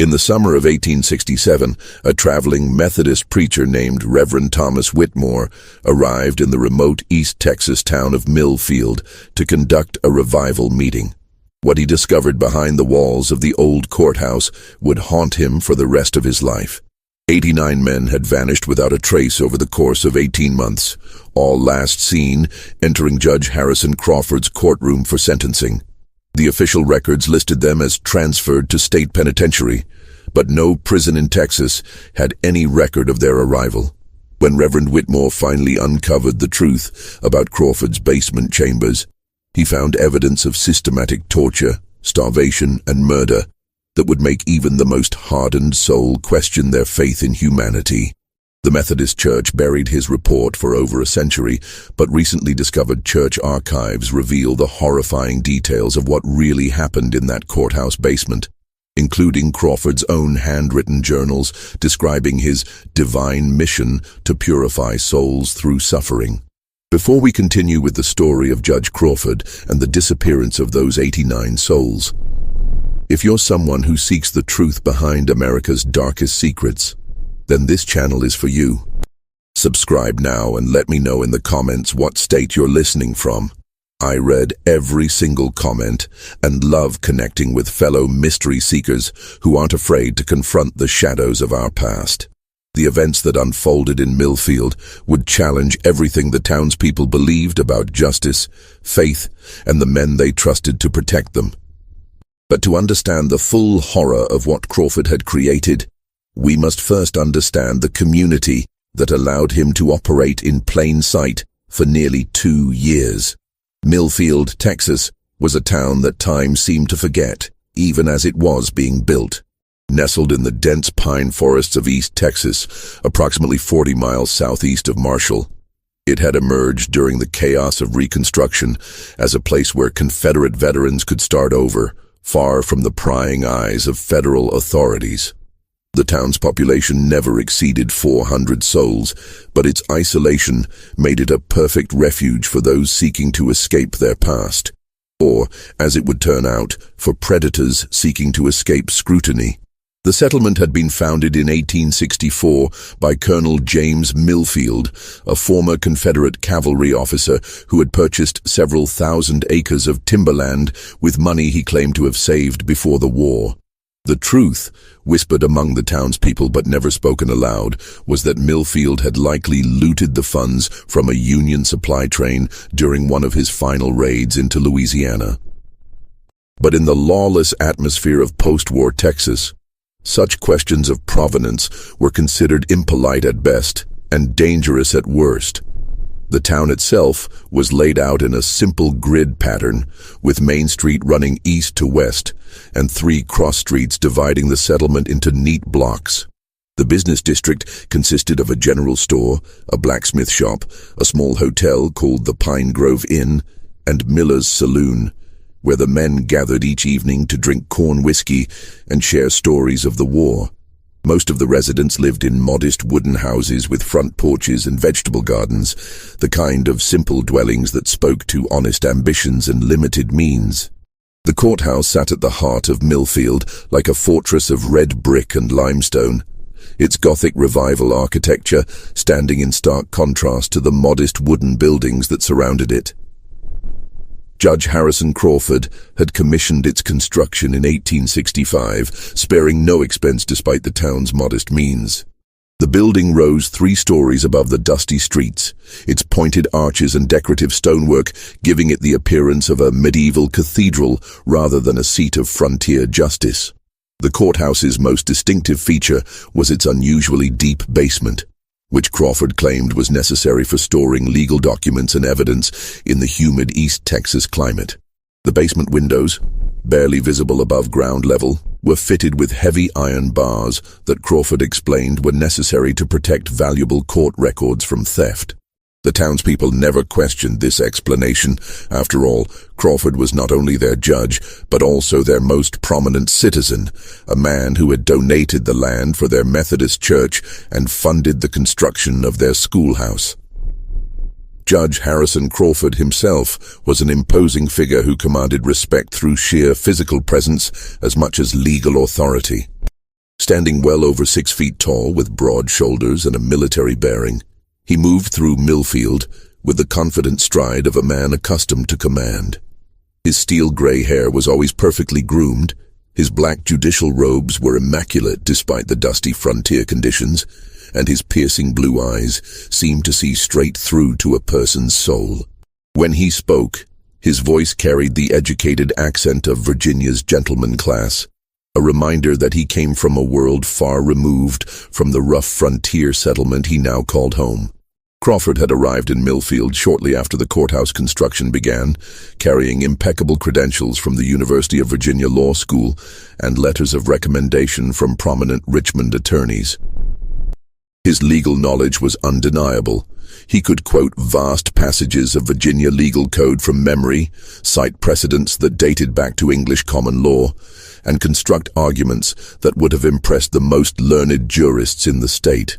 In the summer of 1867, a traveling Methodist preacher named Reverend Thomas Whitmore arrived in the remote East Texas town of Millfield to conduct a revival meeting. What he discovered behind the walls of the old courthouse would haunt him for the rest of his life. 89 men had vanished without a trace over the course of 18 months, all last seen entering Judge Harrison Crawford's courtroom for sentencing. The official records listed them as transferred to state penitentiary, but no prison in Texas had any record of their arrival. When Reverend Whitmore finally uncovered the truth about Crawford's basement chambers, he found evidence of systematic torture, starvation, and murder that would make even the most hardened soul question their faith in humanity. The Methodist Church buried his report for over a century, but recently discovered church archives reveal the horrifying details of what really happened in that courthouse basement, including Crawford's own handwritten journals describing his divine mission to purify souls through suffering. Before we continue with the story of Judge Crawford and the disappearance of those 89 souls, if you're someone who seeks the truth behind America's darkest secrets, then this channel is for you. Subscribe now and let me know in the comments what state you're listening from. I read every single comment and love connecting with fellow mystery seekers who aren't afraid to confront the shadows of our past. The events that unfolded in Millfield would challenge everything the townspeople believed about justice, faith, and the men they trusted to protect them. But to understand the full horror of what Crawford had created, we must first understand the community that allowed him to operate in plain sight for nearly 2 years. Millfield, Texas, was a town that time seemed to forget, even as it was being built. Nestled in the dense pine forests of East Texas, approximately 40 miles southeast of Marshall, it had emerged during the chaos of Reconstruction as a place where Confederate veterans could start over, far from the prying eyes of federal authorities. The town's population never exceeded 400 souls, but its isolation made it a perfect refuge for those seeking to escape their past, or, as it would turn out, for predators seeking to escape scrutiny. The settlement had been founded in 1864 by Colonel James Millfield, a former Confederate cavalry officer who had purchased several thousand acres of timberland with money he claimed to have saved before the war. The truth, whispered among the townspeople but never spoken aloud, was that Millfield had likely looted the funds from a Union supply train during one of his final raids into Louisiana. But in the lawless atmosphere of post-war Texas, such questions of provenance were considered impolite at best and dangerous at worst. The town itself was laid out in a simple grid pattern, with Main Street running east to west, and 3 cross streets dividing the settlement into neat blocks. The business district consisted of a general store, a blacksmith shop, a small hotel called the Pine Grove Inn, and Miller's Saloon, where the men gathered each evening to drink corn whiskey and share stories of the war. Most of the residents lived in modest wooden houses with front porches and vegetable gardens, the kind of simple dwellings that spoke to honest ambitions and limited means. The courthouse sat at the heart of Millfield like a fortress of red brick and limestone, its Gothic Revival architecture standing in stark contrast to the modest wooden buildings that surrounded it. Judge Harrison Crawford had commissioned its construction in 1865, sparing no expense despite the town's modest means. The building rose 3 stories above the dusty streets, its pointed arches and decorative stonework giving it the appearance of a medieval cathedral rather than a seat of frontier justice. The courthouse's most distinctive feature was its unusually deep basement, which Crawford claimed was necessary for storing legal documents and evidence in the humid East Texas climate. The basement windows, barely visible above ground level, were fitted with heavy iron bars that Crawford explained were necessary to protect valuable court records from theft. The townspeople never questioned this explanation. After all, Crawford was not only their judge, but also their most prominent citizen, a man who had donated the land for their Methodist church and funded the construction of their schoolhouse. Judge Harrison Crawford himself was an imposing figure who commanded respect through sheer physical presence as much as legal authority. Standing well over 6 feet tall with broad shoulders and a military bearing, he moved through Millfield with the confident stride of a man accustomed to command. His steel-gray hair was always perfectly groomed, his black judicial robes were immaculate despite the dusty frontier conditions, and his piercing blue eyes seemed to see straight through to a person's soul. When he spoke, his voice carried the educated accent of Virginia's gentleman class, a reminder that he came from a world far removed from the rough frontier settlement he now called home. Crawford had arrived in Millfield shortly after the courthouse construction began, carrying impeccable credentials from the University of Virginia Law School and letters of recommendation from prominent Richmond attorneys. His legal knowledge was undeniable. He could quote vast passages of Virginia legal code from memory, cite precedents that dated back to English common law, and construct arguments that would have impressed the most learned jurists in the state.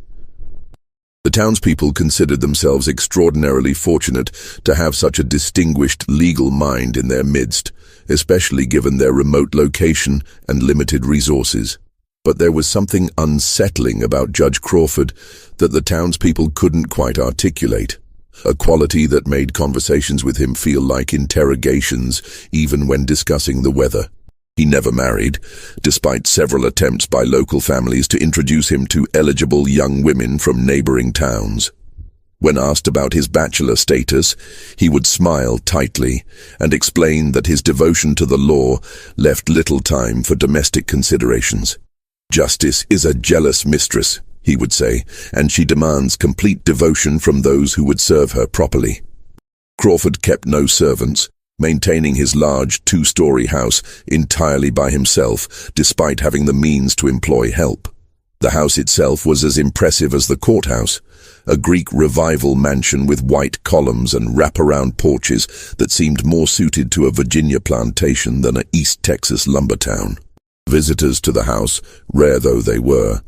The townspeople considered themselves extraordinarily fortunate to have such a distinguished legal mind in their midst, especially given their remote location and limited resources. But there was something unsettling about Judge Crawford that the townspeople couldn't quite articulate, a quality that made conversations with him feel like interrogations even when discussing the weather. He never married, despite several attempts by local families to introduce him to eligible young women from neighboring towns. When asked about his bachelor status, he would smile tightly and explain that his devotion to the law left little time for domestic considerations. "Justice is a jealous mistress," he would say, "and she demands complete devotion from those who would serve her properly." Crawford kept no servants, maintaining his large 2-story house entirely by himself, despite having the means to employ help. The house itself was as impressive as the courthouse, a Greek revival mansion with white columns and wraparound porches that seemed more suited to a Virginia plantation than an East Texas lumber town. Visitors to the house, rare though they were,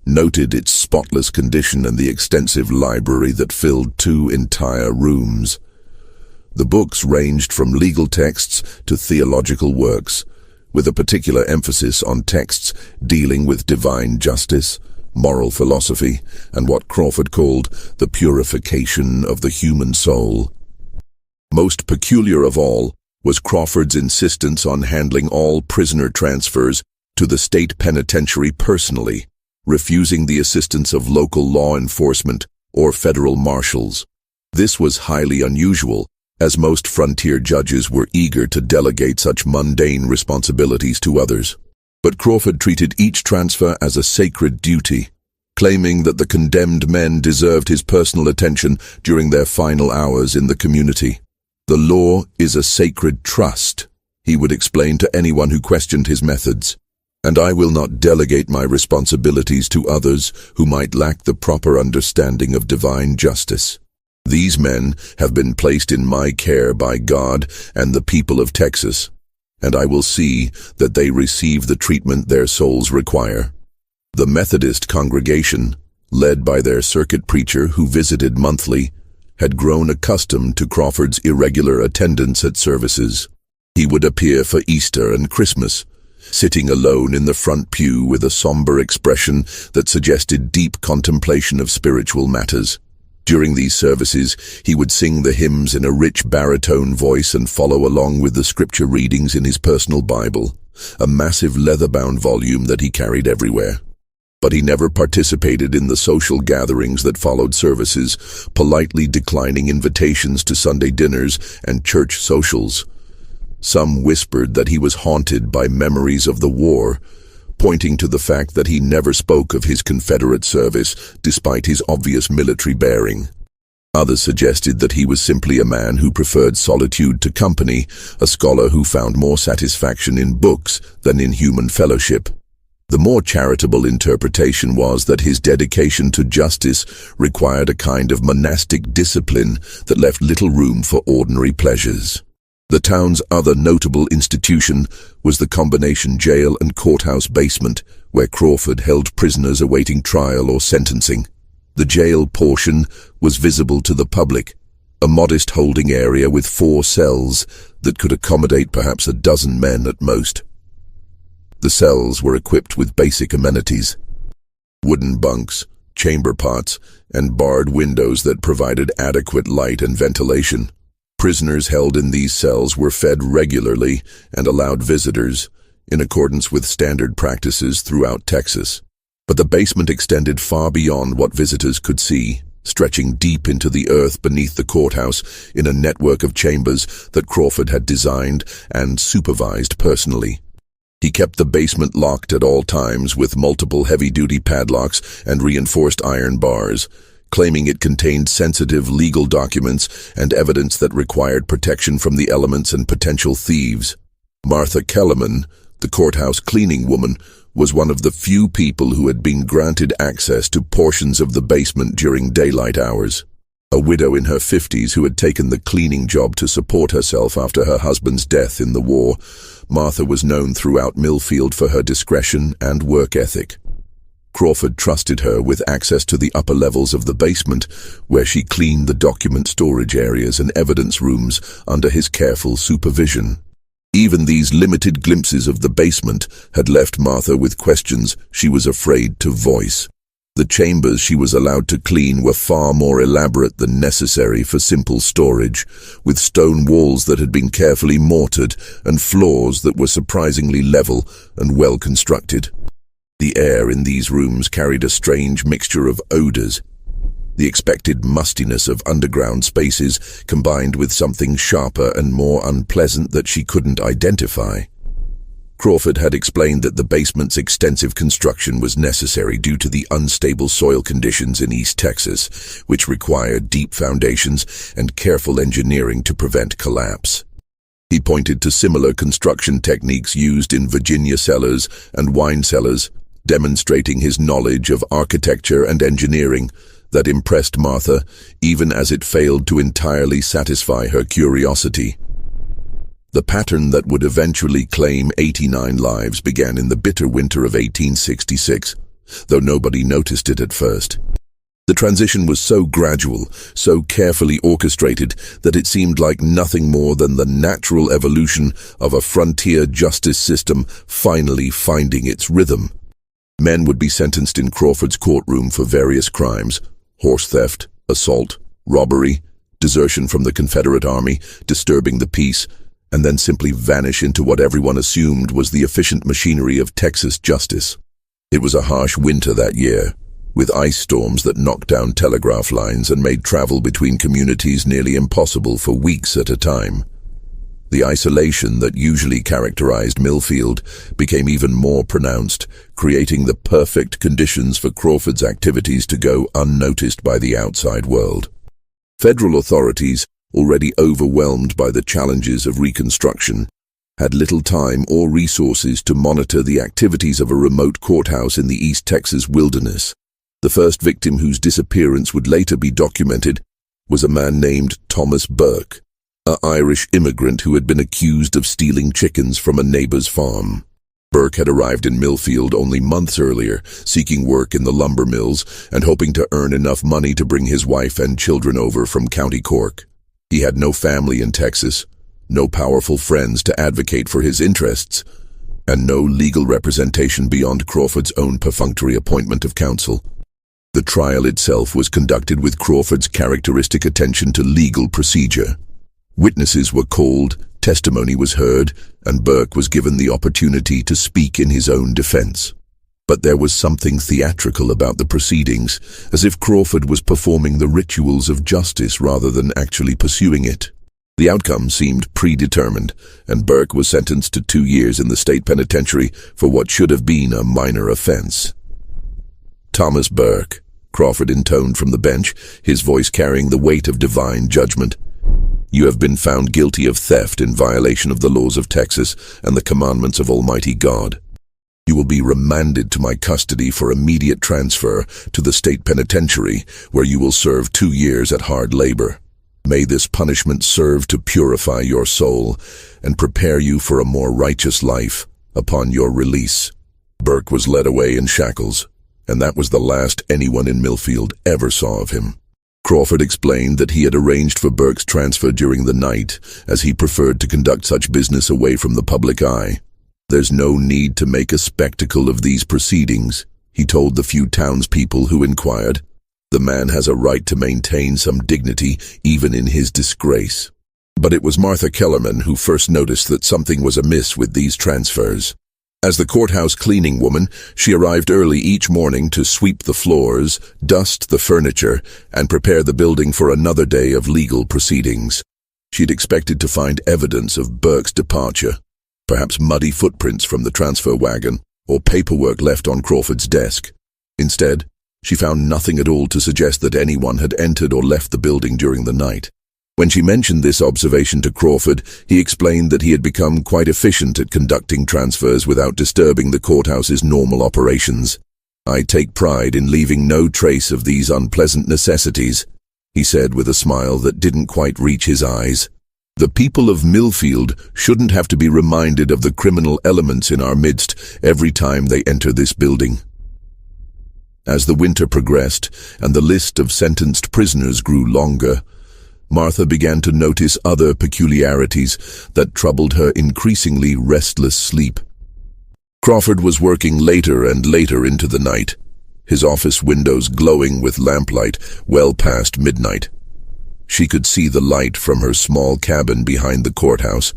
noted its spotless condition and the extensive library that filled 2 entire rooms. The books ranged from legal texts to theological works, with a particular emphasis on texts dealing with divine justice, moral philosophy, and what Crawford called the purification of the human soul. Most peculiar of all was Crawford's insistence on handling all prisoner transfers to the state penitentiary personally, refusing the assistance of local law enforcement or federal marshals. This was highly unusual, as most frontier judges were eager to delegate such mundane responsibilities to others. But Crawford treated each transfer as a sacred duty, claiming that the condemned men deserved his personal attention during their final hours in the community. "The law is a sacred trust," he would explain to anyone who questioned his methods, "and I will not delegate my responsibilities to others who might lack the proper understanding of divine justice. These men have been placed in my care by God and the people of Texas, and I will see that they receive the treatment their souls require." The Methodist congregation, led by their circuit preacher who visited monthly, had grown accustomed to Crawford's irregular attendance at services. He would appear for Easter and Christmas, sitting alone in the front pew with a somber expression that suggested deep contemplation of spiritual matters. During these services, he would sing the hymns in a rich baritone voice and follow along with the scripture readings in his personal Bible, a massive leather-bound volume that he carried everywhere. But he never participated in the social gatherings that followed services, politely declining invitations to Sunday dinners and church socials. Some whispered that he was haunted by memories of the war, pointing to the fact that he never spoke of his Confederate service despite his obvious military bearing. Others suggested that he was simply a man who preferred solitude to company, a scholar who found more satisfaction in books than in human fellowship. The more charitable interpretation was that his dedication to justice required a kind of monastic discipline that left little room for ordinary pleasures. The town's other notable institution was the combination jail and courthouse basement, where Crawford held prisoners awaiting trial or sentencing. The jail portion was visible to the public, a modest holding area with 4 cells that could accommodate perhaps a dozen men at most. The cells were equipped with basic amenities: wooden bunks, chamber pots, and barred windows that provided adequate light and ventilation. Prisoners held in these cells were fed regularly and allowed visitors, in accordance with standard practices throughout Texas. But the basement extended far beyond what visitors could see, stretching deep into the earth beneath the courthouse in a network of chambers that Crawford had designed and supervised personally. He kept the basement locked at all times with multiple heavy-duty padlocks and reinforced iron bars, claiming it contained sensitive legal documents and evidence that required protection from the elements and potential thieves. Martha Kellerman, the courthouse cleaning woman, was one of the few people who had been granted access to portions of the basement during daylight hours. A widow in her 50s who had taken the cleaning job to support herself after her husband's death in the war, Martha was known throughout Millfield for her discretion and work ethic. Crawford trusted her with access to the upper levels of the basement, where she cleaned the document storage areas and evidence rooms under his careful supervision. Even these limited glimpses of the basement had left Martha with questions she was afraid to voice. The chambers she was allowed to clean were far more elaborate than necessary for simple storage, with stone walls that had been carefully mortared and floors that were surprisingly level and well constructed. The air in these rooms carried a strange mixture of odors. The expected mustiness of underground spaces combined with something sharper and more unpleasant that she couldn't identify. Crawford had explained that the basement's extensive construction was necessary due to the unstable soil conditions in East Texas, which required deep foundations and careful engineering to prevent collapse. He pointed to similar construction techniques used in Virginia cellars and wine cellars, demonstrating his knowledge of architecture and engineering that impressed Martha, even as it failed to entirely satisfy her curiosity. The pattern that would eventually claim 89 lives began in the bitter winter of 1866, though nobody noticed it at first. The transition was so gradual, so carefully orchestrated, that it seemed like nothing more than the natural evolution of a frontier justice system finally finding its rhythm. Men would be sentenced in Crawford's courtroom for various crimes: horse theft, assault, robbery, desertion from the Confederate Army, disturbing the peace, and then simply vanish into what everyone assumed was the efficient machinery of Texas justice. It was a harsh winter that year, with ice storms that knocked down telegraph lines and made travel between communities nearly impossible for weeks at a time. The isolation that usually characterized Millfield became even more pronounced, creating the perfect conditions for Crawford's activities to go unnoticed by the outside world. Federal authorities, already overwhelmed by the challenges of Reconstruction, had little time or resources to monitor the activities of a remote courthouse in the East Texas wilderness. The first victim whose disappearance would later be documented was a man named Thomas Burke, an Irish immigrant who had been accused of stealing chickens from a neighbor's farm. Burke had arrived in Millfield only months earlier, seeking work in the lumber mills and hoping to earn enough money to bring his wife and children over from County Cork. He had no family in Texas, no powerful friends to advocate for his interests, and no legal representation beyond Crawford's own perfunctory appointment of counsel. The trial itself was conducted with Crawford's characteristic attention to legal procedure. Witnesses were called, testimony was heard, and Burke was given the opportunity to speak in his own defense. But there was something theatrical about the proceedings, as if Crawford was performing the rituals of justice rather than actually pursuing it. The outcome seemed predetermined, and Burke was sentenced to 2 years in the state penitentiary for what should have been a minor offense. Thomas Burke, Crawford intoned from the bench, his voice carrying the weight of divine judgment. You have been found guilty of theft in violation of the laws of Texas and the commandments of Almighty God. You will be remanded to my custody for immediate transfer to the state penitentiary, where you will serve 2 years at hard labor. May this punishment serve to purify your soul and prepare you for a more righteous life upon your release. Burke was led away in shackles, and that was the last anyone in Millfield ever saw of him. Crawford explained that he had arranged for Burke's transfer during the night, as he preferred to conduct such business away from the public eye. "There's no need to make a spectacle of these proceedings," he told the few townspeople who inquired. "The man has a right to maintain some dignity, even in his disgrace." But it was Martha Kellerman who first noticed that something was amiss with these transfers. As the courthouse cleaning woman, she arrived early each morning to sweep the floors, dust the furniture, and prepare the building for another day of legal proceedings. She'd expected to find evidence of Burke's departure, perhaps muddy footprints from the transfer wagon, or paperwork left on Crawford's desk. Instead, she found nothing at all to suggest that anyone had entered or left the building during the night. When she mentioned this observation to Crawford, he explained that he had become quite efficient at conducting transfers without disturbing the courthouse's normal operations. "I take pride in leaving no trace of these unpleasant necessities," he said with a smile that didn't quite reach his eyes. "The people of Millfield shouldn't have to be reminded of the criminal elements in our midst every time they enter this building." As the winter progressed and the list of sentenced prisoners grew longer, Martha began to notice other peculiarities that troubled her increasingly restless sleep. Crawford was working later and later into the night, his office windows glowing with lamplight well past midnight. She could see the light from her small cabin behind the courthouse,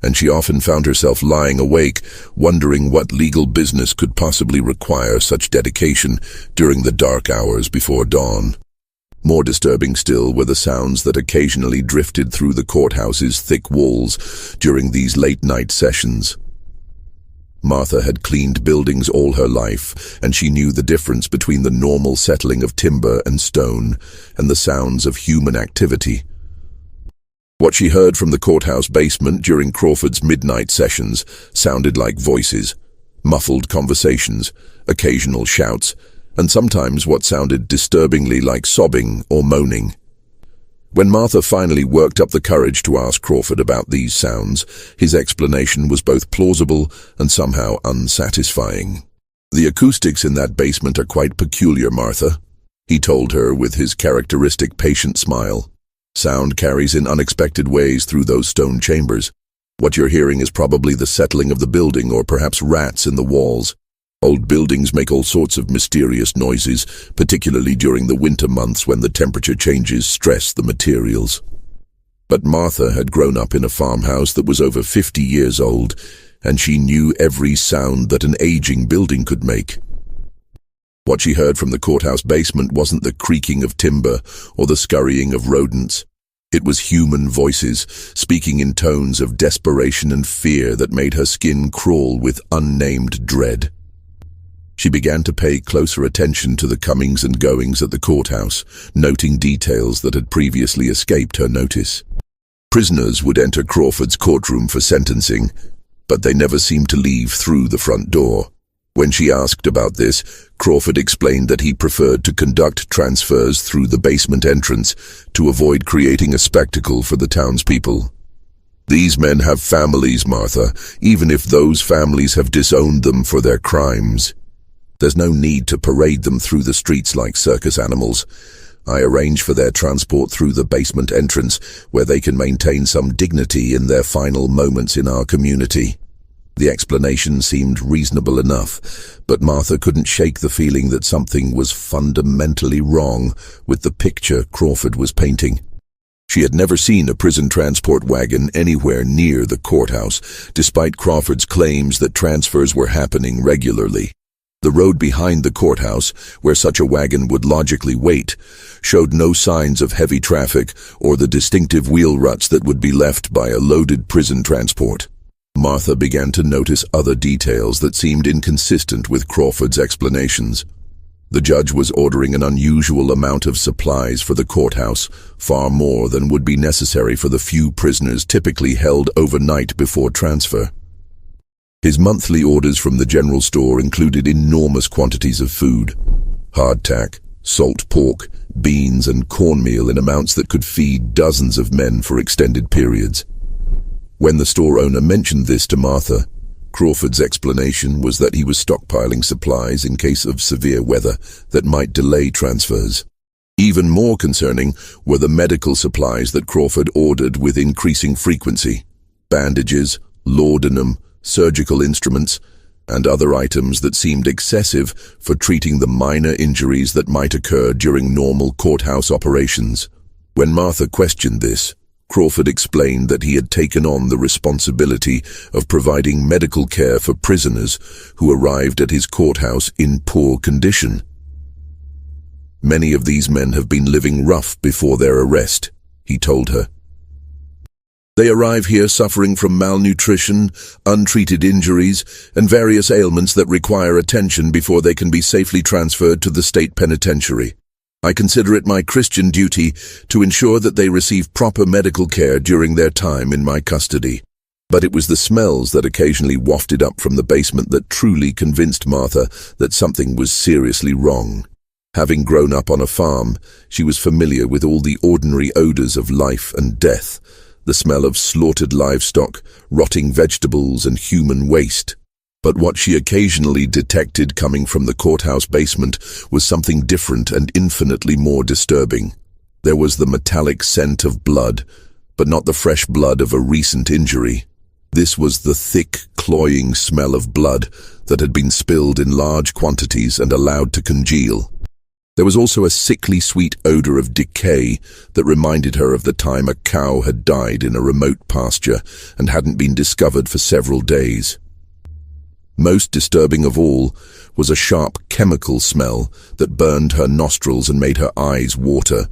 and she often found herself lying awake, wondering what legal business could possibly require such dedication during the dark hours before dawn. More disturbing still were the sounds that occasionally drifted through the courthouse's thick walls during these late-night sessions. Martha had cleaned buildings all her life, and she knew the difference between the normal settling of timber and stone and the sounds of human activity. What she heard from the courthouse basement during Crawford's midnight sessions sounded like voices, muffled conversations, occasional shouts, and sometimes what sounded disturbingly like sobbing or moaning. When Martha finally worked up the courage to ask Crawford about these sounds, his explanation was both plausible and somehow unsatisfying. "The acoustics in that basement are quite peculiar, Martha," he told her with his characteristic patient smile. "Sound carries in unexpected ways through those stone chambers. What you're hearing is probably the settling of the building or perhaps rats in the walls. Old buildings make all sorts of mysterious noises, particularly during the winter months when the temperature changes stress the materials." But Martha had grown up in a farmhouse that was over 50 years old, and she knew every sound that an aging building could make. What she heard from the courthouse basement wasn't the creaking of timber or the scurrying of rodents. It was human voices, speaking in tones of desperation and fear that made her skin crawl with unnamed dread. She began to pay closer attention to the comings and goings at the courthouse, noting details that had previously escaped her notice. Prisoners would enter Crawford's courtroom for sentencing, but they never seemed to leave through the front door. When she asked about this, Crawford explained that he preferred to conduct transfers through the basement entrance to avoid creating a spectacle for the townspeople. "These men have families, Martha, even if those families have disowned them for their crimes. There's no need to parade them through the streets like circus animals. I arrange for their transport through the basement entrance, where they can maintain some dignity in their final moments in our community." The explanation seemed reasonable enough, but Martha couldn't shake the feeling that something was fundamentally wrong with the picture Crawford was painting. She had never seen a prison transport wagon anywhere near the courthouse, despite Crawford's claims that transfers were happening regularly. The road behind the courthouse, where such a wagon would logically wait, showed no signs of heavy traffic or the distinctive wheel ruts that would be left by a loaded prison transport. Martha began to notice other details that seemed inconsistent with Crawford's explanations. The judge was ordering an unusual amount of supplies for the courthouse, far more than would be necessary for the few prisoners typically held overnight before transfer. His monthly orders from the general store included enormous quantities of food: hardtack, salt pork, beans, and cornmeal in amounts that could feed dozens of men for extended periods. When the store owner mentioned this to Martha, Crawford's explanation was that he was stockpiling supplies in case of severe weather that might delay transfers. Even more concerning were the medical supplies that Crawford ordered with increasing frequency: bandages, laudanum, surgical instruments, and other items that seemed excessive for treating the minor injuries that might occur during normal courthouse operations. When Martha questioned this, Crawford explained that he had taken on the responsibility of providing medical care for prisoners who arrived at his courthouse in poor condition. "Many of these men have been living rough before their arrest," he told her. "They arrive here suffering from malnutrition, untreated injuries, and various ailments that require attention before they can be safely transferred to the state penitentiary. I consider it my Christian duty to ensure that they receive proper medical care during their time in my custody." But it was the smells that occasionally wafted up from the basement that truly convinced Martha that something was seriously wrong. Having grown up on a farm, she was familiar with all the ordinary odors of life and death, the smell of slaughtered livestock, rotting vegetables, and human waste. But what she occasionally detected coming from the courthouse basement was something different and infinitely more disturbing. There was the metallic scent of blood, but not the fresh blood of a recent injury. This was the thick, cloying smell of blood that had been spilled in large quantities and allowed to congeal. There was also a sickly sweet odor of decay that reminded her of the time a cow had died in a remote pasture and hadn't been discovered for several days. Most disturbing of all was a sharp chemical smell that burned her nostrils and made her eyes water.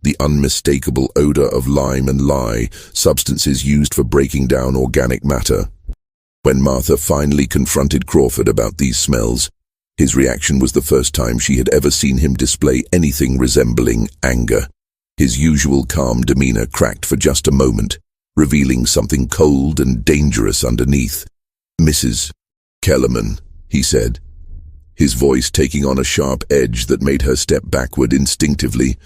The unmistakable odor of lime and lye, substances used for breaking down organic matter. When Martha finally confronted Crawford about these smells, his reaction was the first time she had ever seen him display anything resembling anger. His usual calm demeanor cracked for just a moment, revealing something cold and dangerous underneath. "Mrs. Kellerman," he said, his voice taking on a sharp edge that made her step backward instinctively,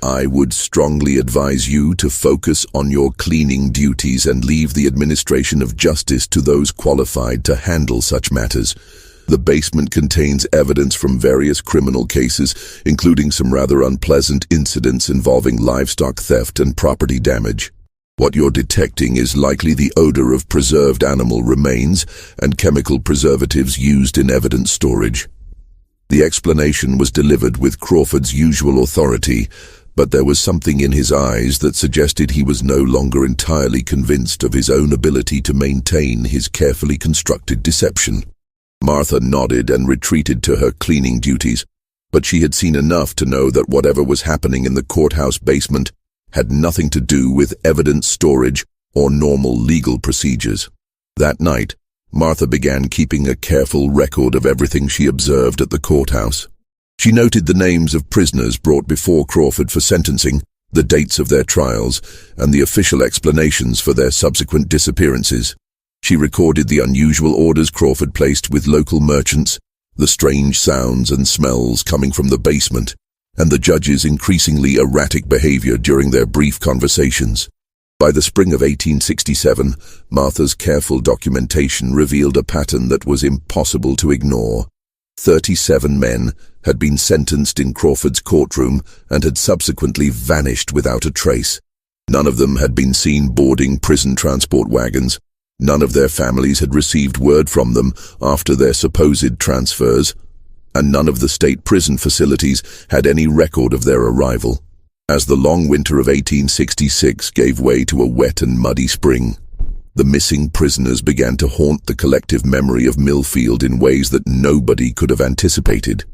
"I would strongly advise you to focus on your cleaning duties and leave the administration of justice to those qualified to handle such matters. The basement contains evidence from various criminal cases, including some rather unpleasant incidents involving livestock theft and property damage. What you're detecting is likely the odor of preserved animal remains and chemical preservatives used in evidence storage." The explanation was delivered with Crawford's usual authority, but there was something in his eyes that suggested he was no longer entirely convinced of his own ability to maintain his carefully constructed deception. Martha nodded and retreated to her cleaning duties, but she had seen enough to know that whatever was happening in the courthouse basement had nothing to do with evidence storage or normal legal procedures. That night, Martha began keeping a careful record of everything she observed at the courthouse. She noted the names of prisoners brought before Crawford for sentencing, the dates of their trials, and the official explanations for their subsequent disappearances. She recorded the unusual orders Crawford placed with local merchants, the strange sounds and smells coming from the basement, and the judge's increasingly erratic behavior during their brief conversations. By the spring of 1867, Martha's careful documentation revealed a pattern that was impossible to ignore. 37 men had been sentenced in Crawford's courtroom and had subsequently vanished without a trace. None of them had been seen boarding prison transport wagons. None of their families had received word from them after their supposed transfers, and none of the state prison facilities had any record of their arrival. As the long winter of 1866 gave way to a wet and muddy spring, the missing prisoners began to haunt the collective memory of Millfield in ways that nobody could have anticipated.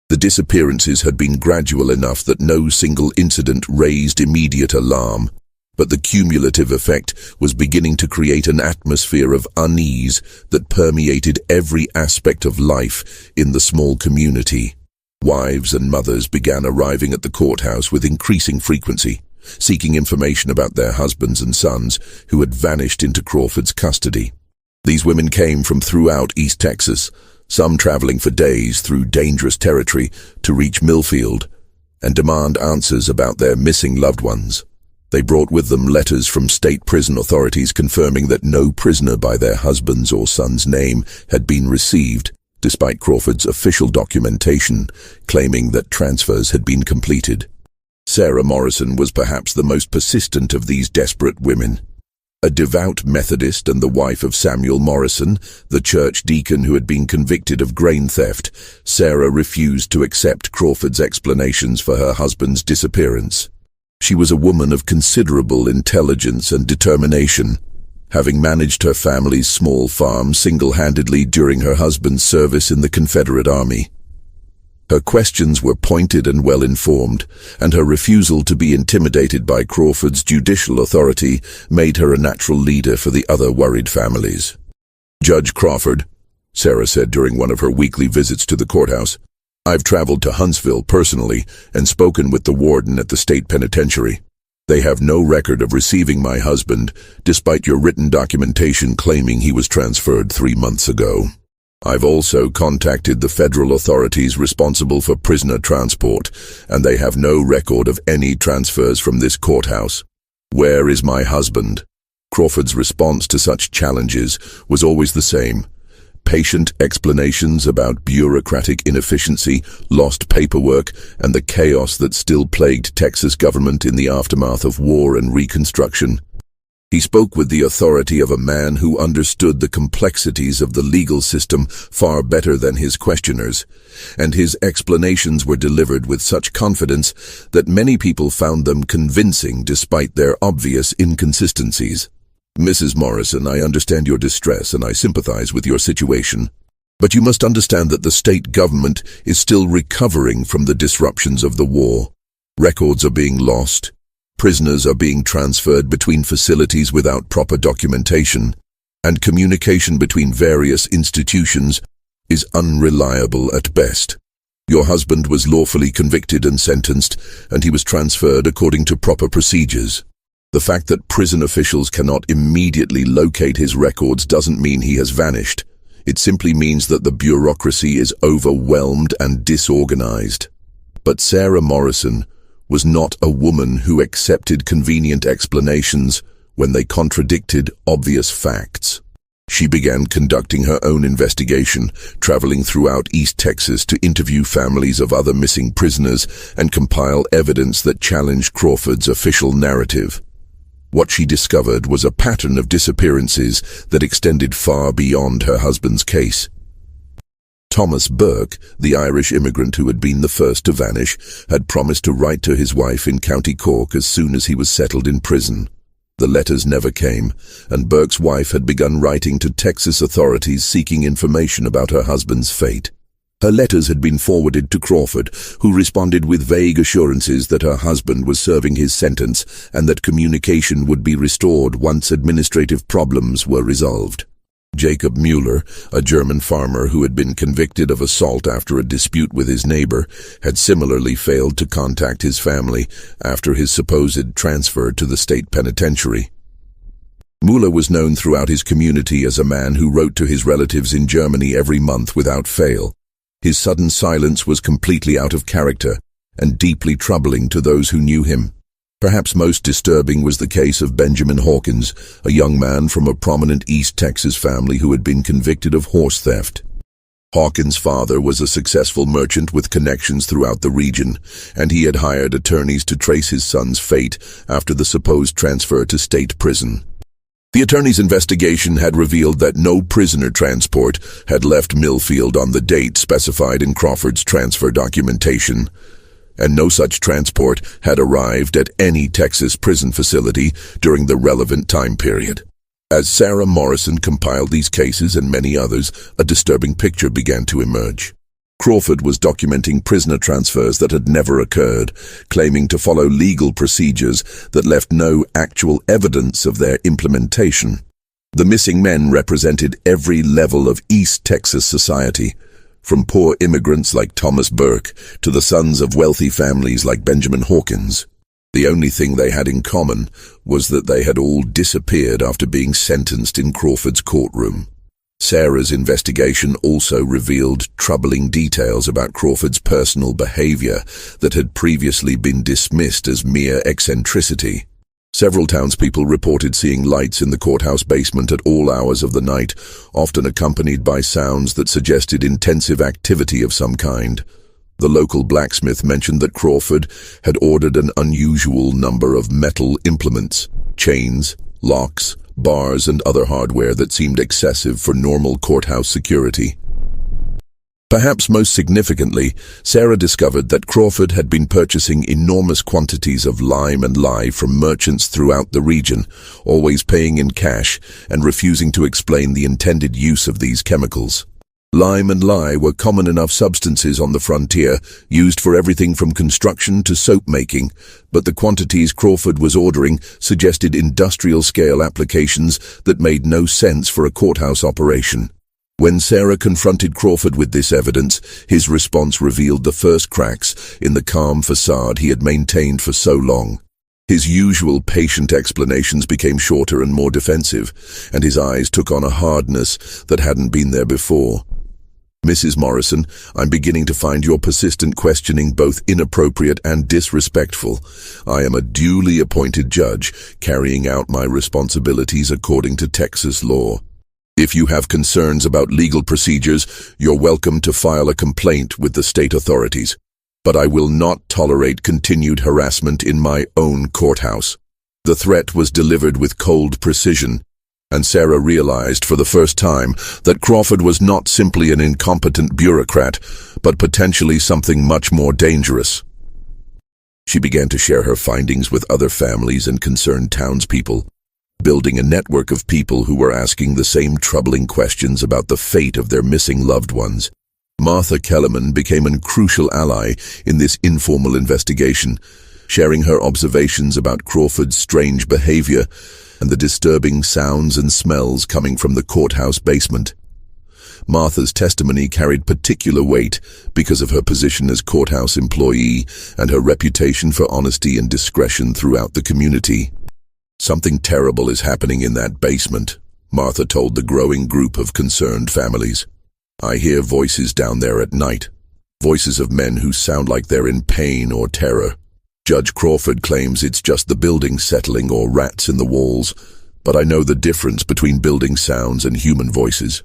The disappearances had been gradual enough that no single incident raised immediate alarm, but the cumulative effect was beginning to create an atmosphere of unease that permeated every aspect of life in the small community. Wives and mothers began arriving at the courthouse with increasing frequency, seeking information about their husbands and sons who had vanished into Crawford's custody. These women came from throughout East Texas, some traveling for days through dangerous territory to reach Millfield and demand answers about their missing loved ones. They brought with them letters from state prison authorities confirming that no prisoner by their husband's or son's name had been received, despite Crawford's official documentation claiming that transfers had been completed. Sarah Morrison was perhaps the most persistent of these desperate women. A devout Methodist and the wife of Samuel Morrison, the church deacon who had been convicted of grain theft, Sarah refused to accept Crawford's explanations for her husband's disappearance. She was a woman of considerable intelligence and determination, having managed her family's small farm single-handedly during her husband's service in the Confederate Army. Her questions were pointed and well-informed, and her refusal to be intimidated by Crawford's judicial authority made her a natural leader for the other worried families. "Judge Crawford," Sarah said during one of her weekly visits to the courthouse, "I've traveled to Huntsville personally and spoken with the warden at the state penitentiary. They have no record of receiving my husband, despite your written documentation claiming he was transferred 3 months ago. I've also contacted the federal authorities responsible for prisoner transport, and they have no record of any transfers from this courthouse. Where is my husband?" Crawford's response to such challenges was always the same: patient explanations about bureaucratic inefficiency, lost paperwork, and the chaos that still plagued Texas government in the aftermath of war and Reconstruction. He spoke with the authority of a man who understood the complexities of the legal system far better than his questioners, and his explanations were delivered with such confidence that many people found them convincing despite their obvious inconsistencies. "Mrs. Morrison, I understand your distress and I sympathize with your situation. But you must understand that the state government is still recovering from the disruptions of the war. Records are being lost. Prisoners are being transferred between facilities without proper documentation, and communication between various institutions is unreliable at best. Your husband was lawfully convicted and sentenced, and he was transferred according to proper procedures. The fact that prison officials cannot immediately locate his records doesn't mean he has vanished. It simply means that the bureaucracy is overwhelmed and disorganized." But Sarah Morrison was not a woman who accepted convenient explanations when they contradicted obvious facts. She began conducting her own investigation, traveling throughout East Texas to interview families of other missing prisoners and compile evidence that challenged Crawford's official narrative. What she discovered was a pattern of disappearances that extended far beyond her husband's case. Thomas Burke, the Irish immigrant who had been the first to vanish, had promised to write to his wife in County Cork as soon as he was settled in prison. The letters never came, and Burke's wife had begun writing to Texas authorities seeking information about her husband's fate. Her letters had been forwarded to Crawford, who responded with vague assurances that her husband was serving his sentence and that communication would be restored once administrative problems were resolved. Jacob Mueller, a German farmer who had been convicted of assault after a dispute with his neighbor, had similarly failed to contact his family after his supposed transfer to the state penitentiary. Mueller was known throughout his community as a man who wrote to his relatives in Germany every month without fail. His sudden silence was completely out of character and deeply troubling to those who knew him. Perhaps most disturbing was the case of Benjamin Hawkins, a young man from a prominent East Texas family who had been convicted of horse theft. Hawkins' father was a successful merchant with connections throughout the region, and he had hired attorneys to trace his son's fate after the supposed transfer to state prison. The attorney's investigation had revealed that no prisoner transport had left Millfield on the date specified in Crawford's transfer documentation, and no such transport had arrived at any Texas prison facility during the relevant time period. As Sarah Morrison compiled these cases and many others, a disturbing picture began to emerge. Crawford was documenting prisoner transfers that had never occurred, claiming to follow legal procedures that left no actual evidence of their implementation. The missing men represented every level of East Texas society, from poor immigrants like Thomas Burke to the sons of wealthy families like Benjamin Hawkins. The only thing they had in common was that they had all disappeared after being sentenced in Crawford's courtroom. Sarah's investigation also revealed troubling details about Crawford's personal behavior that had previously been dismissed as mere eccentricity. Several townspeople reported seeing lights in the courthouse basement at all hours of the night, often accompanied by sounds that suggested intensive activity of some kind. The local blacksmith mentioned that Crawford had ordered an unusual number of metal implements, chains, locks, bars and other hardware that seemed excessive for normal courthouse security. Perhaps most significantly, Sarah discovered that Crawford had been purchasing enormous quantities of lime and lye from merchants throughout the region, always paying in cash and refusing to explain the intended use of these chemicals. Lime and lye were common enough substances on the frontier, used for everything from construction to soap making, but the quantities Crawford was ordering suggested industrial-scale applications that made no sense for a courthouse operation. When Sarah confronted Crawford with this evidence, his response revealed the first cracks in the calm facade he had maintained for so long. His usual patient explanations became shorter and more defensive, and his eyes took on a hardness that hadn't been there before. "Mrs. Morrison, I'm beginning to find your persistent questioning both inappropriate and disrespectful. I am a duly appointed judge, carrying out my responsibilities according to Texas law. If you have concerns about legal procedures, you're welcome to file a complaint with the state authorities. But I will not tolerate continued harassment in my own courthouse." The threat was delivered with cold precision, and Sarah realized for the first time that Crawford was not simply an incompetent bureaucrat, but potentially something much more dangerous. She began to share her findings with other families and concerned townspeople, building a network of people who were asking the same troubling questions about the fate of their missing loved ones. Martha Kellerman became a crucial ally in this informal investigation, sharing her observations about Crawford's strange behavior and the disturbing sounds and smells coming from the courthouse basement. Martha's testimony carried particular weight because of her position as courthouse employee and her reputation for honesty and discretion throughout the community. "Something terrible is happening in that basement," Martha told the growing group of concerned families. "I hear voices down there at night, voices of men who sound like they're in pain or terror. Judge Crawford claims it's just the building settling or rats in the walls, but I know the difference between building sounds and human voices.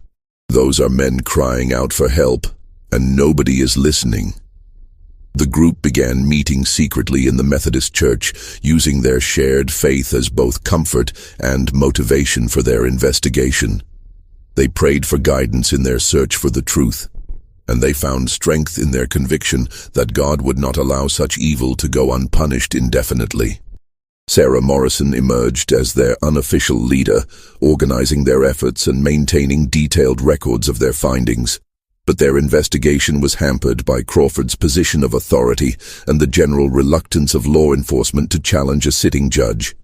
Those are men crying out for help, and nobody is listening." The group began meeting secretly in the Methodist Church, using their shared faith as both comfort and motivation for their investigation. They prayed for guidance in their search for the truth, and they found strength in their conviction that God would not allow such evil to go unpunished indefinitely. Sarah Morrison emerged as their unofficial leader, organizing their efforts and maintaining detailed records of their findings. But their investigation was hampered by Crawford's position of authority and the general reluctance of law enforcement to challenge a sitting judge.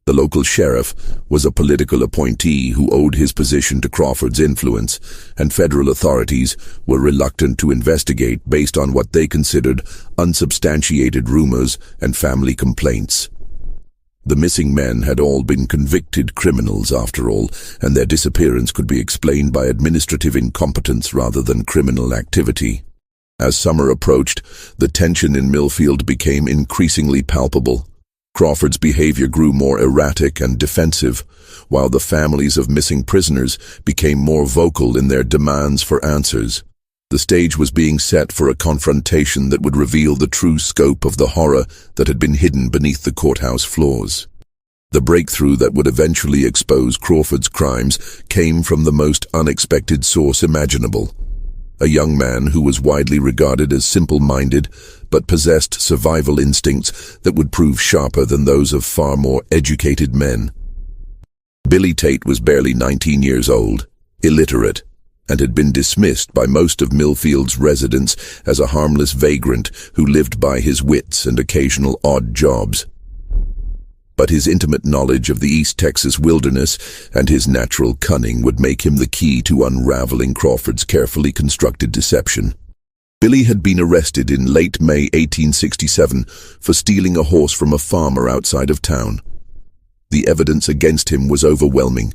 The local sheriff was a political appointee who owed his position to Crawford's influence, and federal authorities were reluctant to investigate based on what they considered unsubstantiated rumors and family complaints. The missing men had all been convicted criminals after all, and their disappearance could be explained by administrative incompetence rather than criminal activity. As summer approached, the tension in Millfield became increasingly palpable. Crawford's behavior grew more erratic and defensive, while the families of missing prisoners became more vocal in their demands for answers. The stage was being set for a confrontation that would reveal the true scope of the horror that had been hidden beneath the courthouse floors. The breakthrough that would eventually expose Crawford's crimes came from the most unexpected source imaginable. A young man who was widely regarded as simple-minded, but possessed survival instincts that would prove sharper than those of far more educated men. Billy Tate was barely 19 years old, illiterate, and had been dismissed by most of Millfield's residents as a harmless vagrant who lived by his wits and occasional odd jobs. But his intimate knowledge of the East Texas wilderness and his natural cunning would make him the key to unraveling Crawford's carefully constructed deception. Billy had been arrested in late May 1867 for stealing a horse from a farmer outside of town. The evidence against him was overwhelming.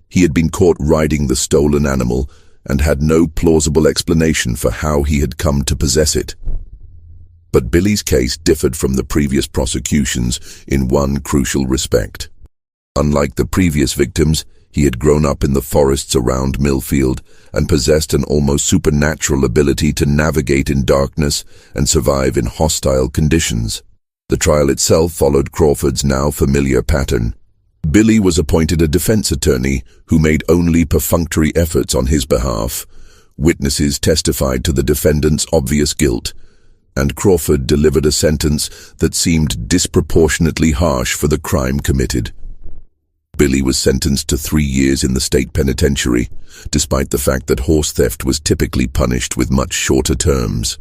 He had been caught riding the stolen animal and had no plausible explanation for how he had come to possess it. But Billy's case differed from the previous prosecutions in one crucial respect. Unlike the previous victims, he had grown up in the forests around Millfield and possessed an almost supernatural ability to navigate in darkness and survive in hostile conditions. The trial itself followed Crawford's now familiar pattern. Billy was appointed a defense attorney who made only perfunctory efforts on his behalf. Witnesses testified to the defendant's obvious guilt, and Crawford delivered a sentence that seemed disproportionately harsh for the crime committed. Billy was sentenced to 3 years in the state penitentiary, despite the fact that horse theft was typically punished with much shorter terms.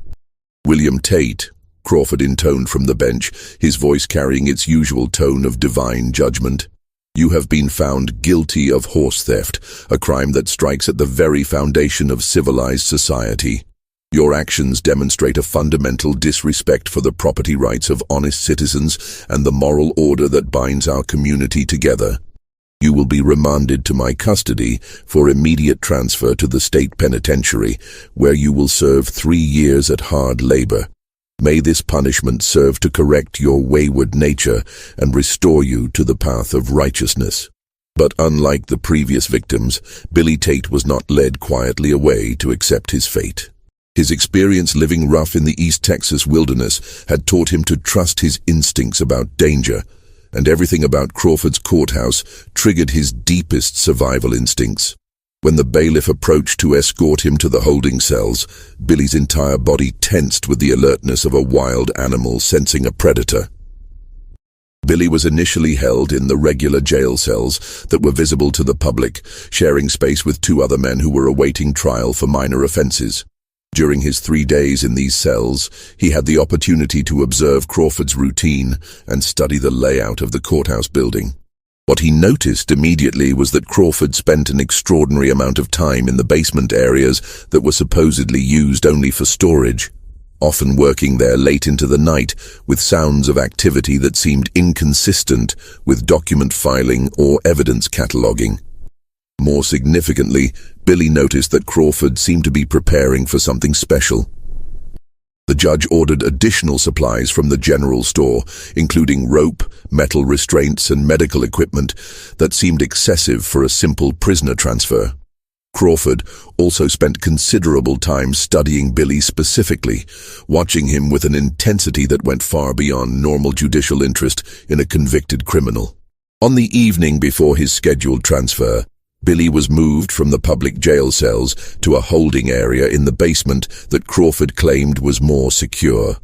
William Tate, Crawford intoned from the bench, his voice carrying its usual tone of divine judgment. You have been found guilty of horse theft, a crime that strikes at the very foundation of civilized society. Your actions demonstrate a fundamental disrespect for the property rights of honest citizens and the moral order that binds our community together. You will be remanded to my custody for immediate transfer to the state penitentiary, where you will serve 3 years at hard labor. May this punishment serve to correct your wayward nature and restore you to the path of righteousness. But unlike the previous victims, Billy Tate was not led quietly away to accept his fate. His experience living rough in the East Texas wilderness had taught him to trust his instincts about danger, and everything about Crawford's courthouse triggered his deepest survival instincts. When the bailiff approached to escort him to the holding cells, Billy's entire body tensed with the alertness of a wild animal sensing a predator. Billy was initially held in the regular jail cells that were visible to the public, sharing space with 2 other men who were awaiting trial for minor offenses. During his 3 days in these cells, he had the opportunity to observe Crawford's routine and study the layout of the courthouse building. What he noticed immediately was that Crawford spent an extraordinary amount of time in the basement areas that were supposedly used only for storage, often working there late into the night with sounds of activity that seemed inconsistent with document filing or evidence cataloging. More significantly, Billy noticed that Crawford seemed to be preparing for something special. The judge ordered additional supplies from the general store, including rope, metal restraints, and medical equipment that seemed excessive for a simple prisoner transfer. Crawford also spent considerable time studying Billy specifically, watching him with an intensity that went far beyond normal judicial interest in a convicted criminal. On the evening before his scheduled transfer, Billy was moved from the public jail cells to a holding area in the basement that Crawford claimed was more secure.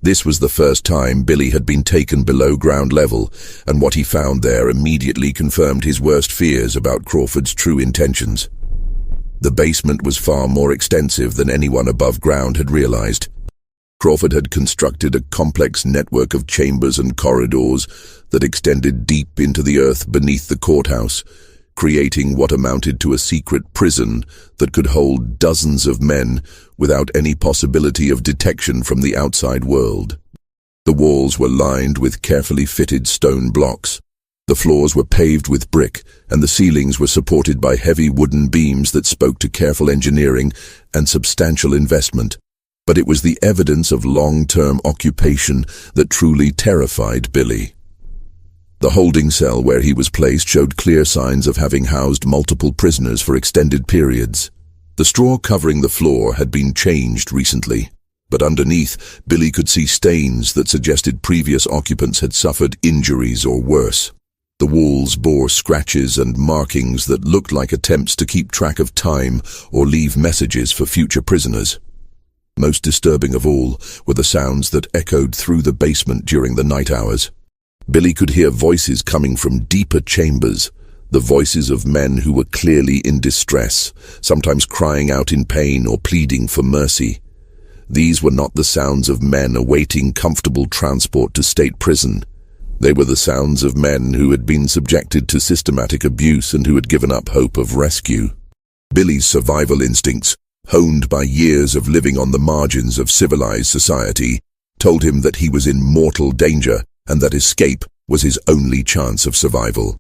This was the first time Billy had been taken below ground level, and what he found there immediately confirmed his worst fears about Crawford's true intentions. The basement was far more extensive than anyone above ground had realized. Crawford had constructed a complex network of chambers and corridors that extended deep into the earth beneath the courthouse, creating what amounted to a secret prison that could hold dozens of men without any possibility of detection from the outside world. The walls were lined with carefully fitted stone blocks. The floors were paved with brick, and the ceilings were supported by heavy wooden beams that spoke to careful engineering and substantial investment. But it was the evidence of long-term occupation that truly terrified Billy. The holding cell where he was placed showed clear signs of having housed multiple prisoners for extended periods. The straw covering the floor had been changed recently, but underneath, Billy could see stains that suggested previous occupants had suffered injuries or worse. The walls bore scratches and markings that looked like attempts to keep track of time or leave messages for future prisoners. Most disturbing of all were the sounds that echoed through the basement during the night hours. Billy could hear voices coming from deeper chambers, the voices of men who were clearly in distress, sometimes crying out in pain or pleading for mercy. These were not the sounds of men awaiting comfortable transport to state prison. They were the sounds of men who had been subjected to systematic abuse and who had given up hope of rescue. Billy's survival instincts, honed by years of living on the margins of civilized society, told him that he was in mortal danger and that escape was his only chance of survival.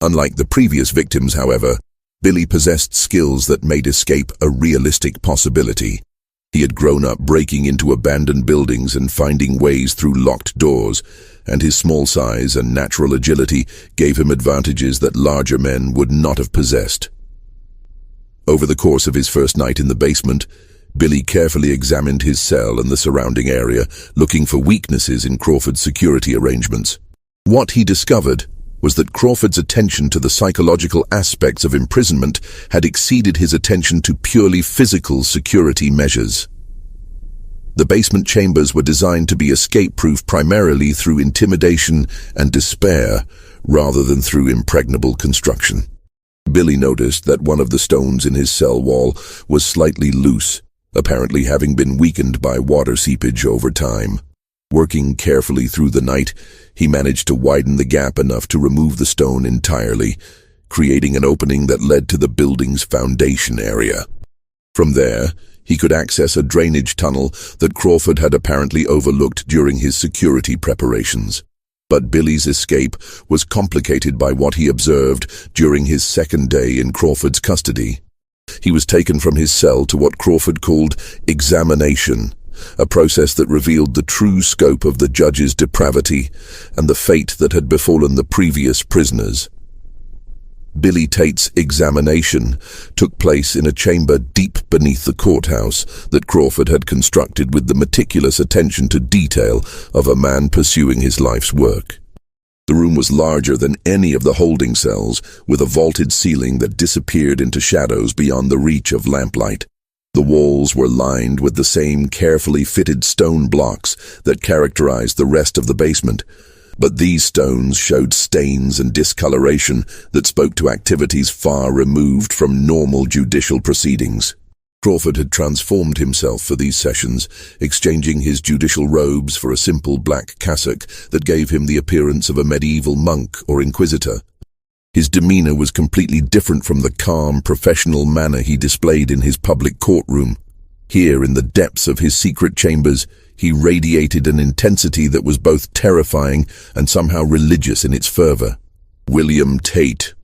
Unlike the previous victims, however, Billy possessed skills that made escape a realistic possibility. He had grown up breaking into abandoned buildings and finding ways through locked doors, and his small size and natural agility gave him advantages that larger men would not have possessed. Over the course of his first night in the basement, Billy carefully examined his cell and the surrounding area, looking for weaknesses in Crawford's security arrangements. What he discovered was that Crawford's attention to the psychological aspects of imprisonment had exceeded his attention to purely physical security measures. The basement chambers were designed to be escape-proof primarily through intimidation and despair, rather than through impregnable construction. Billy noticed that one of the stones in his cell wall was slightly loose, apparently having been weakened by water seepage over time. Working carefully through the night, he managed to widen the gap enough to remove the stone entirely, creating an opening that led to the building's foundation area. From there, he could access a drainage tunnel that Crawford had apparently overlooked during his security preparations. But Billy's escape was complicated by what he observed during his second day in Crawford's custody. He was taken from his cell to what Crawford called examination, a process that revealed the true scope of the judge's depravity and the fate that had befallen the previous prisoners. Billy Tate's examination took place in a chamber deep beneath the courthouse that Crawford had constructed with the meticulous attention to detail of a man pursuing his life's work. The room was larger than any of the holding cells, with a vaulted ceiling that disappeared into shadows beyond the reach of lamplight. The walls were lined with the same carefully fitted stone blocks that characterized the rest of the basement, but these stones showed stains and discoloration that spoke to activities far removed from normal judicial proceedings. Crawford had transformed himself for these sessions, exchanging his judicial robes for a simple black cassock that gave him the appearance of a medieval monk or inquisitor. His demeanor was completely different from the calm, professional manner he displayed in his public courtroom. Here, in the depths of his secret chambers, he radiated an intensity that was both terrifying and somehow religious in its fervor. "William Tate,"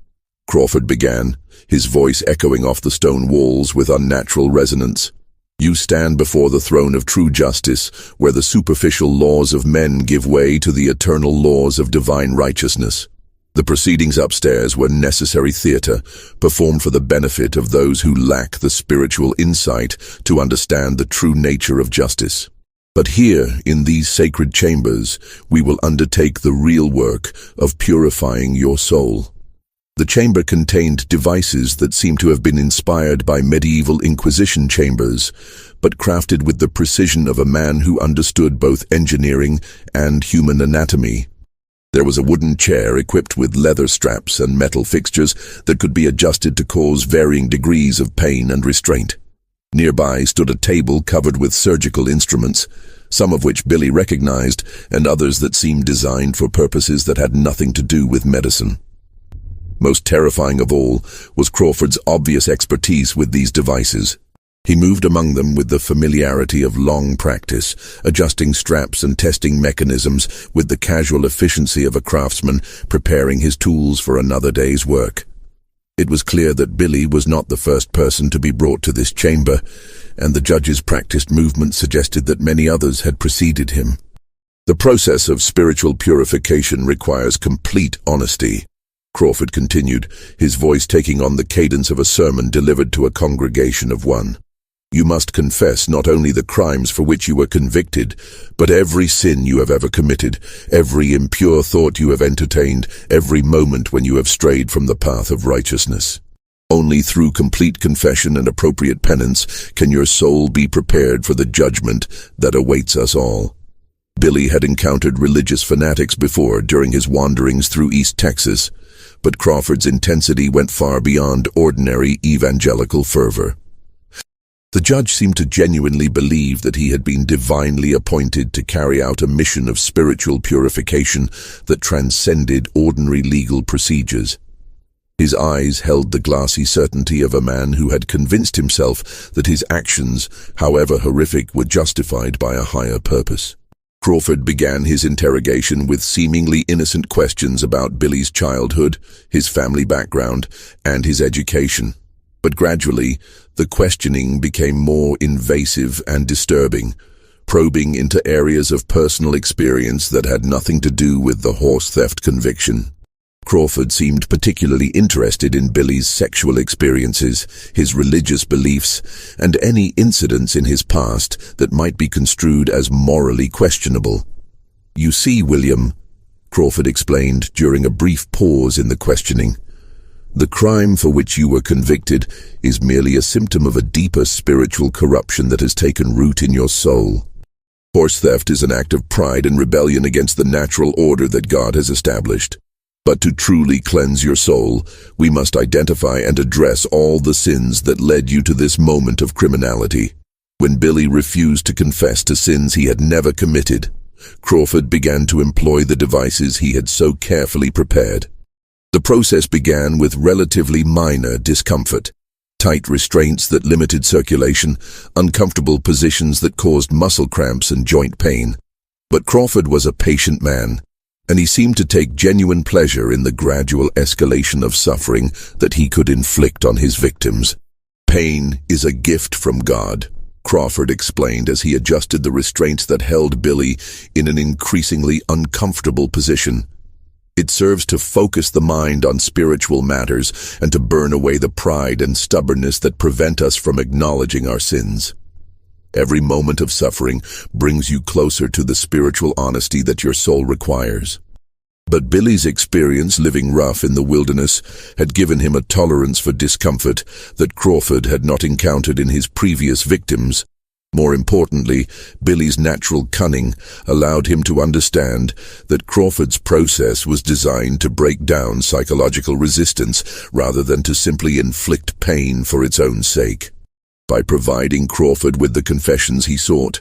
Crawford began, his voice echoing off the stone walls with unnatural resonance. "You stand before the throne of true justice, where the superficial laws of men give way to the eternal laws of divine righteousness. The proceedings upstairs were necessary theater, performed for the benefit of those who lack the spiritual insight to understand the true nature of justice. But here, in these sacred chambers, we will undertake the real work of purifying your soul." The chamber contained devices that seemed to have been inspired by medieval Inquisition chambers, but crafted with the precision of a man who understood both engineering and human anatomy. There was a wooden chair equipped with leather straps and metal fixtures that could be adjusted to cause varying degrees of pain and restraint. Nearby stood a table covered with surgical instruments, some of which Billy recognized, and others that seemed designed for purposes that had nothing to do with medicine. Most terrifying of all was Crawford's obvious expertise with these devices. He moved among them with the familiarity of long practice, adjusting straps and testing mechanisms with the casual efficiency of a craftsman preparing his tools for another day's work. It was clear that Billy was not the first person to be brought to this chamber, and the judge's practiced movement suggested that many others had preceded him. "The process of spiritual purification requires complete honesty," Crawford continued, his voice taking on the cadence of a sermon delivered to a congregation of one. "You must confess not only the crimes for which you were convicted, but every sin you have ever committed, every impure thought you have entertained, every moment when you have strayed from the path of righteousness. Only through complete confession and appropriate penance can your soul be prepared for the judgment that awaits us all." Billy had encountered religious fanatics before during his wanderings through East Texas, but Crawford's intensity went far beyond ordinary evangelical fervor. The judge seemed to genuinely believe that he had been divinely appointed to carry out a mission of spiritual purification that transcended ordinary legal procedures. His eyes held the glassy certainty of a man who had convinced himself that his actions, however horrific, were justified by a higher purpose. Crawford began his interrogation with seemingly innocent questions about Billy's childhood, his family background, and his education. But gradually, the questioning became more invasive and disturbing, probing into areas of personal experience that had nothing to do with the horse theft conviction. Crawford seemed particularly interested in Billy's sexual experiences, his religious beliefs, and any incidents in his past that might be construed as morally questionable. "You see, William," Crawford explained during a brief pause in the questioning. "The crime for which you were convicted is merely a symptom of a deeper spiritual corruption that has taken root in your soul. Horse theft is an act of pride and rebellion against the natural order that God has established. But to truly cleanse your soul, we must identify and address all the sins that led you to this moment of criminality." When Billy refused to confess to sins he had never committed, Crawford began to employ the devices he had so carefully prepared. The process began with relatively minor discomfort: tight restraints that limited circulation, uncomfortable positions that caused muscle cramps and joint pain. But Crawford was a patient man, and he seemed to take genuine pleasure in the gradual escalation of suffering that he could inflict on his victims. "Pain is a gift from God," Crawford explained as he adjusted the restraints that held Billy in an increasingly uncomfortable position. "It serves to focus the mind on spiritual matters and to burn away the pride and stubbornness that prevent us from acknowledging our sins. Every moment of suffering brings you closer to the spiritual honesty that your soul requires." But Billy's experience living rough in the wilderness had given him a tolerance for discomfort that Crawford had not encountered in his previous victims. More importantly, Billy's natural cunning allowed him to understand that Crawford's process was designed to break down psychological resistance rather than to simply inflict pain for its own sake. By providing Crawford with the confessions he sought,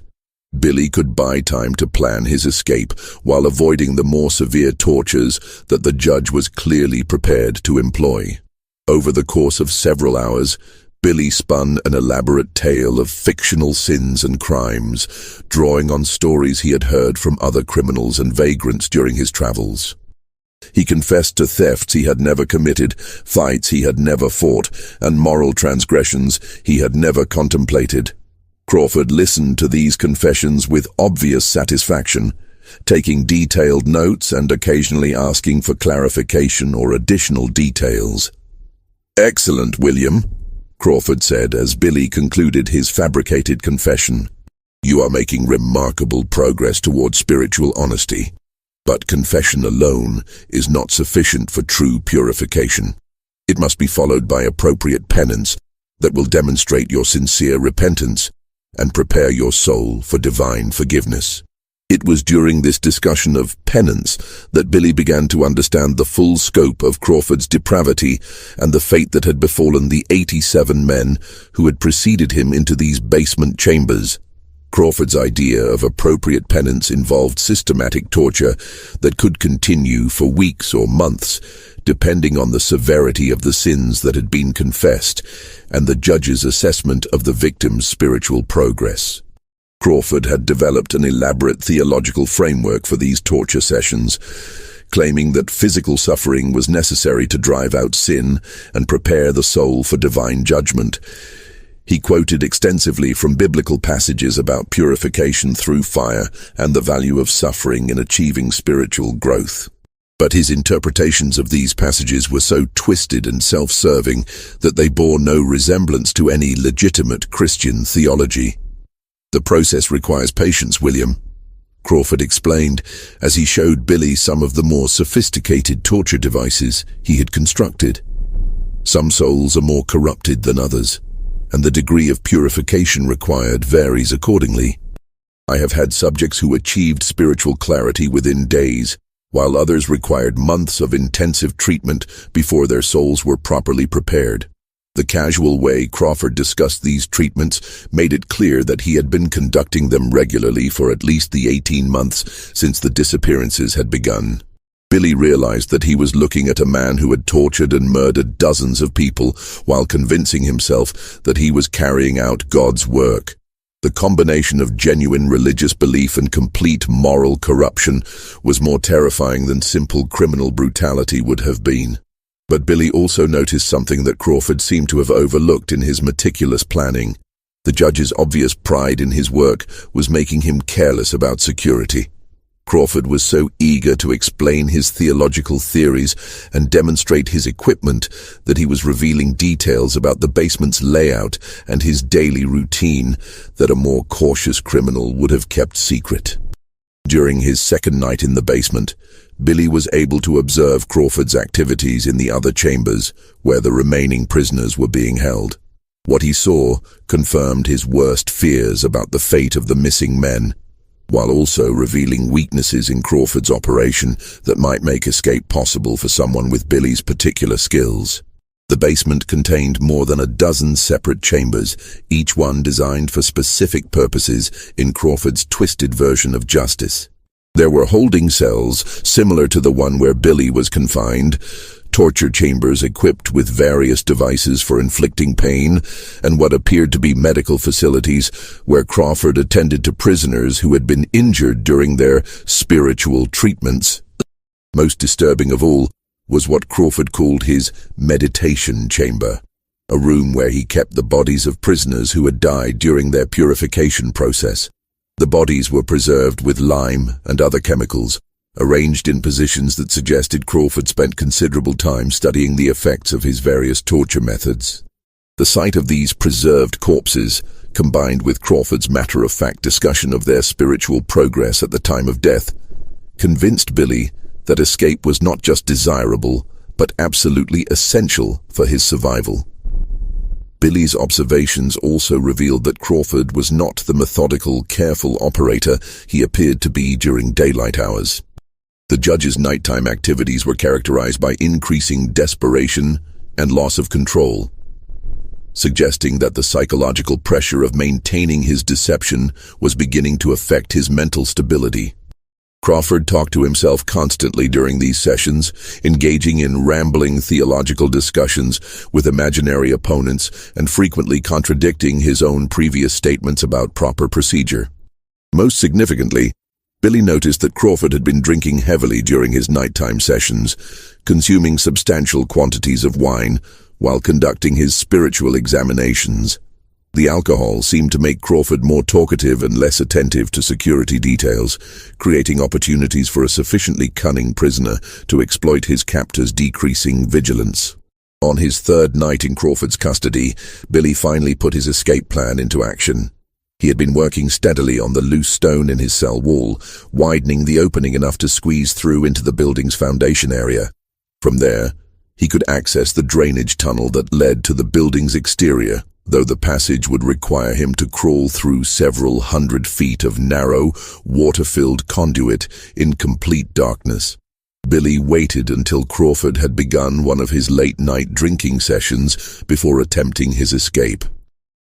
Billy could buy time to plan his escape while avoiding the more severe tortures that the judge was clearly prepared to employ. Over the course of several hours, Billy spun an elaborate tale of fictional sins and crimes, drawing on stories he had heard from other criminals and vagrants during his travels. He confessed to thefts he had never committed, fights he had never fought, and moral transgressions he had never contemplated. Crawford listened to these confessions with obvious satisfaction, taking detailed notes and occasionally asking for clarification or additional details. "Excellent, William," Crawford said as Billy concluded his fabricated confession. "You are making remarkable progress toward spiritual honesty. But confession alone is not sufficient for true purification. It must be followed by appropriate penance that will demonstrate your sincere repentance and prepare your soul for divine forgiveness." It was during this discussion of penance that Billy began to understand the full scope of Crawford's depravity and the fate that had befallen the 87 men who had preceded him into these basement chambers. Crawford's idea of appropriate penance involved systematic torture that could continue for weeks or months, depending on the severity of the sins that had been confessed and the judge's assessment of the victim's spiritual progress. Crawford had developed an elaborate theological framework for these torture sessions, claiming that physical suffering was necessary to drive out sin and prepare the soul for divine judgment. He quoted extensively from biblical passages about purification through fire and the value of suffering in achieving spiritual growth. But his interpretations of these passages were so twisted and self-serving that they bore no resemblance to any legitimate Christian theology. "The process requires patience, William," Crawford explained as he showed Billy some of the more sophisticated torture devices he had constructed. "Some souls are more corrupted than others, and the degree of purification required varies accordingly. I have had subjects who achieved spiritual clarity within days, while others required months of intensive treatment before their souls were properly prepared." The casual way Crawford discussed these treatments made it clear that he had been conducting them regularly for at least the 18 months since the disappearances had begun. Billy realized that he was looking at a man who had tortured and murdered dozens of people while convincing himself that he was carrying out God's work. The combination of genuine religious belief and complete moral corruption was more terrifying than simple criminal brutality would have been. But Billy also noticed something that Crawford seemed to have overlooked in his meticulous planning. The judge's obvious pride in his work was making him careless about security. Crawford was so eager to explain his theological theories and demonstrate his equipment that he was revealing details about the basement's layout and his daily routine that a more cautious criminal would have kept secret. During his second night in the basement, Billy was able to observe Crawford's activities in the other chambers where the remaining prisoners were being held. What he saw confirmed his worst fears about the fate of the missing men, while also revealing weaknesses in Crawford's operation that might make escape possible for someone with Billy's particular skills. The basement contained more than a dozen separate chambers, each one designed for specific purposes in Crawford's twisted version of justice. There were holding cells similar to the one where Billy was confined, torture chambers equipped with various devices for inflicting pain, and what appeared to be medical facilities where Crawford attended to prisoners who had been injured during their spiritual treatments. Most disturbing of all was what Crawford called his meditation chamber, a room where he kept the bodies of prisoners who had died during their purification process. The bodies were preserved with lime and other chemicals, arranged in positions that suggested Crawford spent considerable time studying the effects of his various torture methods. The sight of these preserved corpses, combined with Crawford's matter-of-fact discussion of their spiritual progress at the time of death, convinced Billy that escape was not just desirable, but absolutely essential for his survival. Billy's observations also revealed that Crawford was not the methodical, careful operator he appeared to be during daylight hours. The judge's nighttime activities were characterized by increasing desperation and loss of control, suggesting that the psychological pressure of maintaining his deception was beginning to affect his mental stability. Crawford talked to himself constantly during these sessions, engaging in rambling theological discussions with imaginary opponents and frequently contradicting his own previous statements about proper procedure. Most significantly, Billy noticed that Crawford had been drinking heavily during his nighttime sessions, consuming substantial quantities of wine while conducting his spiritual examinations. The alcohol seemed to make Crawford more talkative and less attentive to security details, creating opportunities for a sufficiently cunning prisoner to exploit his captor's decreasing vigilance. On his third night in Crawford's custody, Billy finally put his escape plan into action. He had been working steadily on the loose stone in his cell wall, widening the opening enough to squeeze through into the building's foundation area. From there, he could access the drainage tunnel that led to the building's exterior, though the passage would require him to crawl through several hundred feet of narrow, water-filled conduit in complete darkness. Billy waited until Crawford had begun one of his late-night drinking sessions before attempting his escape.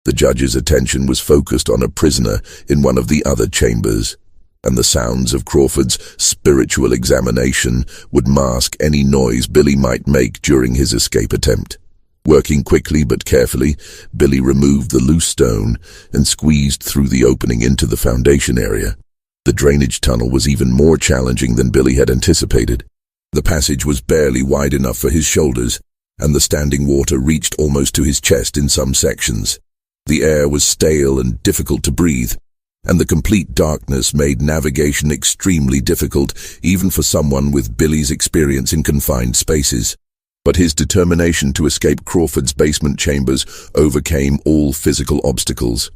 The judge's attention was focused on a prisoner in one of the other chambers, and the sounds of Crawford's spiritual examination would mask any noise Billy might make during his escape attempt. Working quickly but carefully, Billy removed the loose stone and squeezed through the opening into the foundation area. The drainage tunnel was even more challenging than Billy had anticipated. The passage was barely wide enough for his shoulders, and the standing water reached almost to his chest in some sections. The air was stale and difficult to breathe, and the complete darkness made navigation extremely difficult, even for someone with Billy's experience in confined spaces. But his determination to escape Crawford's basement chambers overcame all physical obstacles,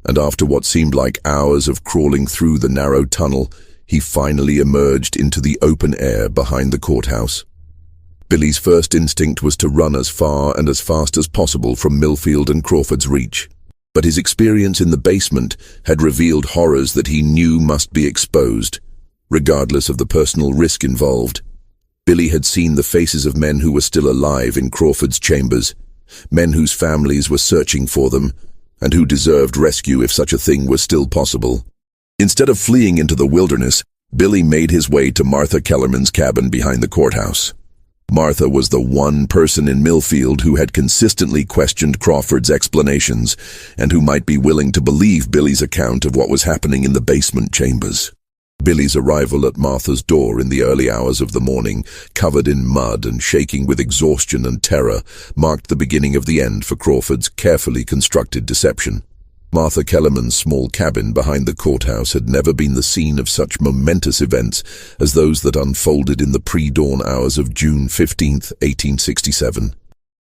and after what seemed like hours of crawling through the narrow tunnel, he finally emerged into the open air behind the courthouse. Billy's first instinct was to run as far and as fast as possible from Millfield and Crawford's reach, but his experience in the basement had revealed horrors that he knew must be exposed, regardless of the personal risk involved. Billy had seen the faces of men who were still alive in Crawford's chambers, men whose families were searching for them, and who deserved rescue if such a thing was still possible. Instead of fleeing into the wilderness, Billy made his way to Martha Kellerman's cabin behind the courthouse. Martha was the one person in Millfield who had consistently questioned Crawford's explanations, and who might be willing to believe Billy's account of what was happening in the basement chambers. Billy's arrival at Martha's door in the early hours of the morning, covered in mud and shaking with exhaustion and terror, marked the beginning of the end for Crawford's carefully constructed deception. Martha Kellerman's small cabin behind the courthouse had never been the scene of such momentous events as those that unfolded in the pre-dawn hours of June 15, 1867.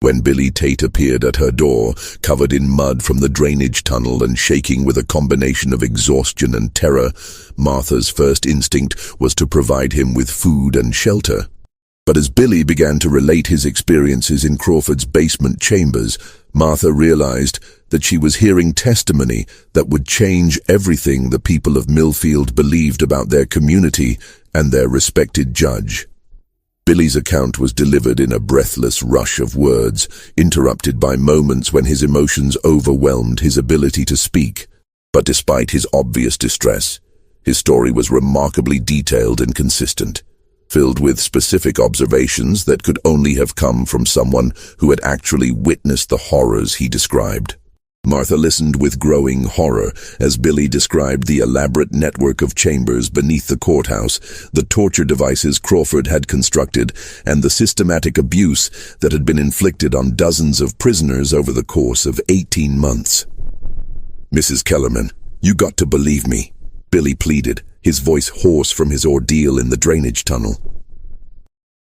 When Billy Tate appeared at her door, covered in mud from the drainage tunnel and shaking with a combination of exhaustion and terror, Martha's first instinct was to provide him with food and shelter. But as Billy began to relate his experiences in Crawford's basement chambers, Martha realized that she was hearing testimony that would change everything the people of Millfield believed about their community and their respected judge. Billy's account was delivered in a breathless rush of words, interrupted by moments when his emotions overwhelmed his ability to speak. But despite his obvious distress, his story was remarkably detailed and consistent, filled with specific observations that could only have come from someone who had actually witnessed the horrors he described. Martha listened with growing horror as Billy described the elaborate network of chambers beneath the courthouse, the torture devices Crawford had constructed, and the systematic abuse that had been inflicted on dozens of prisoners over the course of 18 months. "Mrs. Kellerman, you got to believe me," Billy pleaded, his voice hoarse from his ordeal in the drainage tunnel.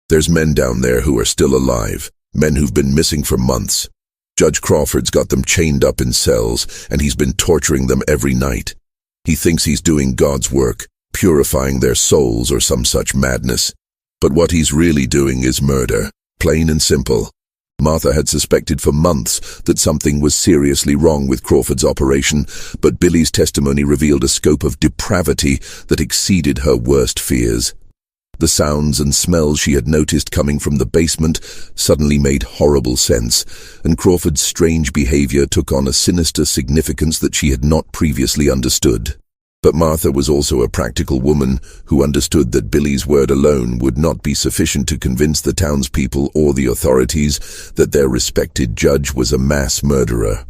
"There's men down there who are still alive, men who've been missing for months. Judge Crawford's got them chained up in cells, and he's been torturing them every night. He thinks he's doing God's work, purifying their souls or some such madness. But what he's really doing is murder, plain and simple." Martha had suspected for months that something was seriously wrong with Crawford's operation, but Billy's testimony revealed a scope of depravity that exceeded her worst fears. The sounds and smells she had noticed coming from the basement suddenly made horrible sense, and Crawford's strange behavior took on a sinister significance that she had not previously understood. But Martha was also a practical woman who understood that Billy's word alone would not be sufficient to convince the townspeople or the authorities that their respected judge was a mass murderer.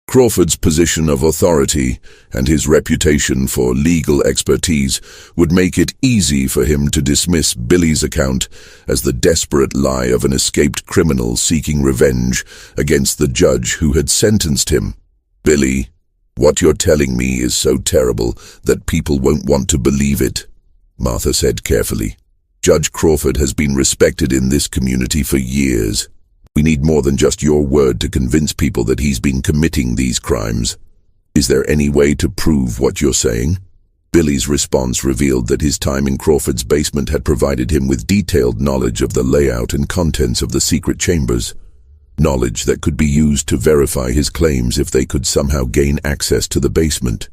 Crawford's position of authority and his reputation for legal expertise would make it easy for him to dismiss Billy's account as the desperate lie of an escaped criminal seeking revenge against the judge who had sentenced him. "Billy, what you're telling me is so terrible that people won't want to believe it," Martha said carefully. "Judge Crawford has been respected in this community for years. We need more than just your word to convince people that he's been committing these crimes. Is there any way to prove what you're saying?" Billy's response revealed that his time in Crawford's basement had provided him with detailed knowledge of the layout and contents of the secret chambers, knowledge that could be used to verify his claims if they could somehow gain access to the basement.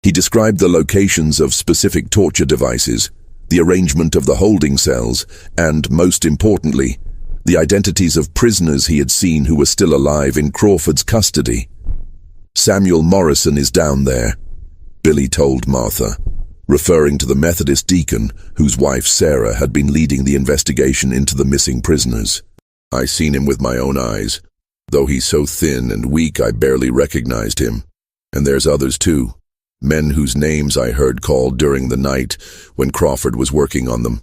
He described the locations of specific torture devices, the arrangement of the holding cells, and, most importantly, the identities of prisoners he had seen who were still alive in Crawford's custody. "Samuel Morrison is down there," Billy told Martha, referring to the Methodist deacon whose wife Sarah had been leading the investigation into the missing prisoners. "I seen him with my own eyes. Though he's so thin and weak I barely recognized him. And there's others too, men whose names I heard called during the night when Crawford was working on them.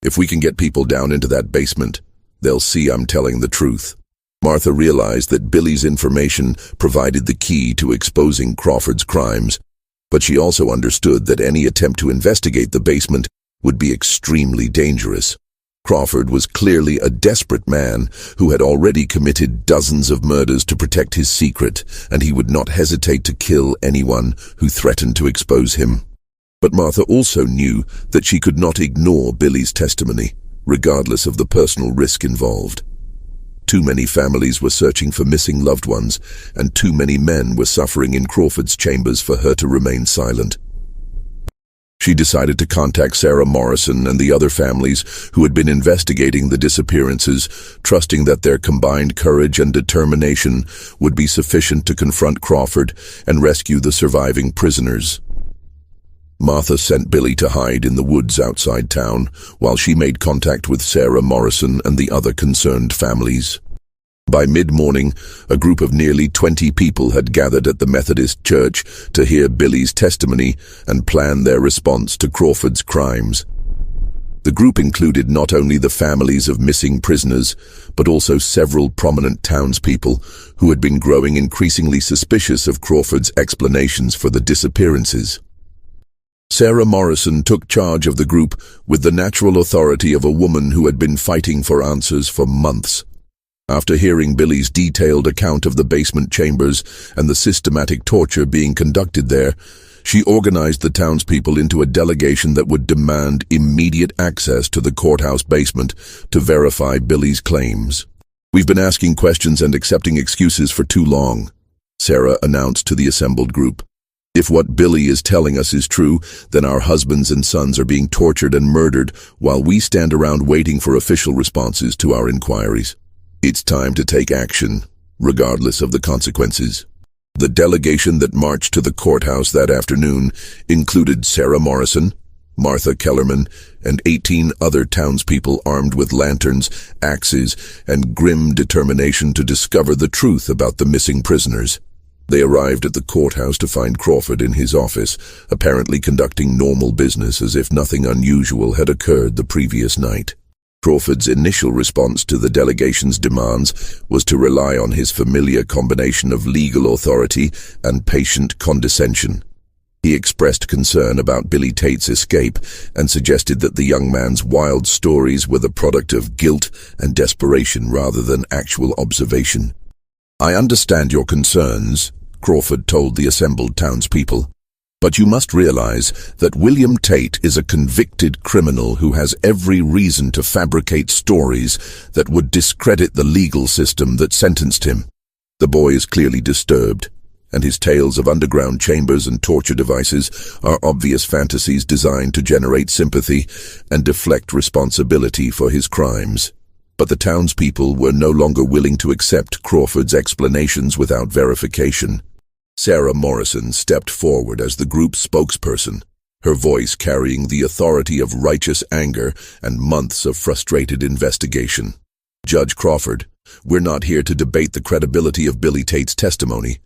If we can get people down into that basement, they'll see I'm telling the truth." Martha realized that Billy's information provided the key to exposing Crawford's crimes, but she also understood that any attempt to investigate the basement would be extremely dangerous. Crawford was clearly a desperate man who had already committed dozens of murders to protect his secret, and he would not hesitate to kill anyone who threatened to expose him. But Martha also knew that she could not ignore Billy's testimony, regardless of the personal risk involved. Too many families were searching for missing loved ones, and too many men were suffering in Crawford's chambers for her to remain silent. She decided to contact Sarah Morrison and the other families who had been investigating the disappearances, trusting that their combined courage and determination would be sufficient to confront Crawford and rescue the surviving prisoners. Martha sent Billy to hide in the woods outside town, while she made contact with Sarah Morrison and the other concerned families. By mid-morning, a group of nearly 20 people had gathered at the Methodist church to hear Billy's testimony and plan their response to Crawford's crimes. The group included not only the families of missing prisoners, but also several prominent townspeople who had been growing increasingly suspicious of Crawford's explanations for the disappearances. Sarah Morrison took charge of the group with the natural authority of a woman who had been fighting for answers for months. After hearing Billy's detailed account of the basement chambers and the systematic torture being conducted there, she organized the townspeople into a delegation that would demand immediate access to the courthouse basement to verify Billy's claims. "We've been asking questions and accepting excuses for too long," Sarah announced to the assembled group. "If what Billy is telling us is true, then our husbands and sons are being tortured and murdered while we stand around waiting for official responses to our inquiries. It's time to take action, regardless of the consequences." The delegation that marched to the courthouse that afternoon included Sarah Morrison, Martha Kellerman, and 18 other townspeople armed with lanterns, axes, and grim determination to discover the truth about the missing prisoners. They arrived at the courthouse to find Crawford in his office, apparently conducting normal business as if nothing unusual had occurred the previous night. Crawford's initial response to the delegation's demands was to rely on his familiar combination of legal authority and patient condescension. He expressed concern about Billy Tate's escape and suggested that the young man's wild stories were the product of guilt and desperation rather than actual observation. "I understand your concerns," Crawford told the assembled townspeople, "but you must realize that William Tate is a convicted criminal who has every reason to fabricate stories that would discredit the legal system that sentenced him." The boy is clearly disturbed, and his tales of underground chambers and torture devices are obvious fantasies designed to generate sympathy and deflect responsibility for his crimes. But the townspeople were no longer willing to accept Crawford's explanations without verification. Sarah Morrison stepped forward as the group's spokesperson, her voice carrying the authority of righteous anger and months of frustrated investigation. "Judge Crawford, we're not here to debate the credibility of Billy Tate's testimony.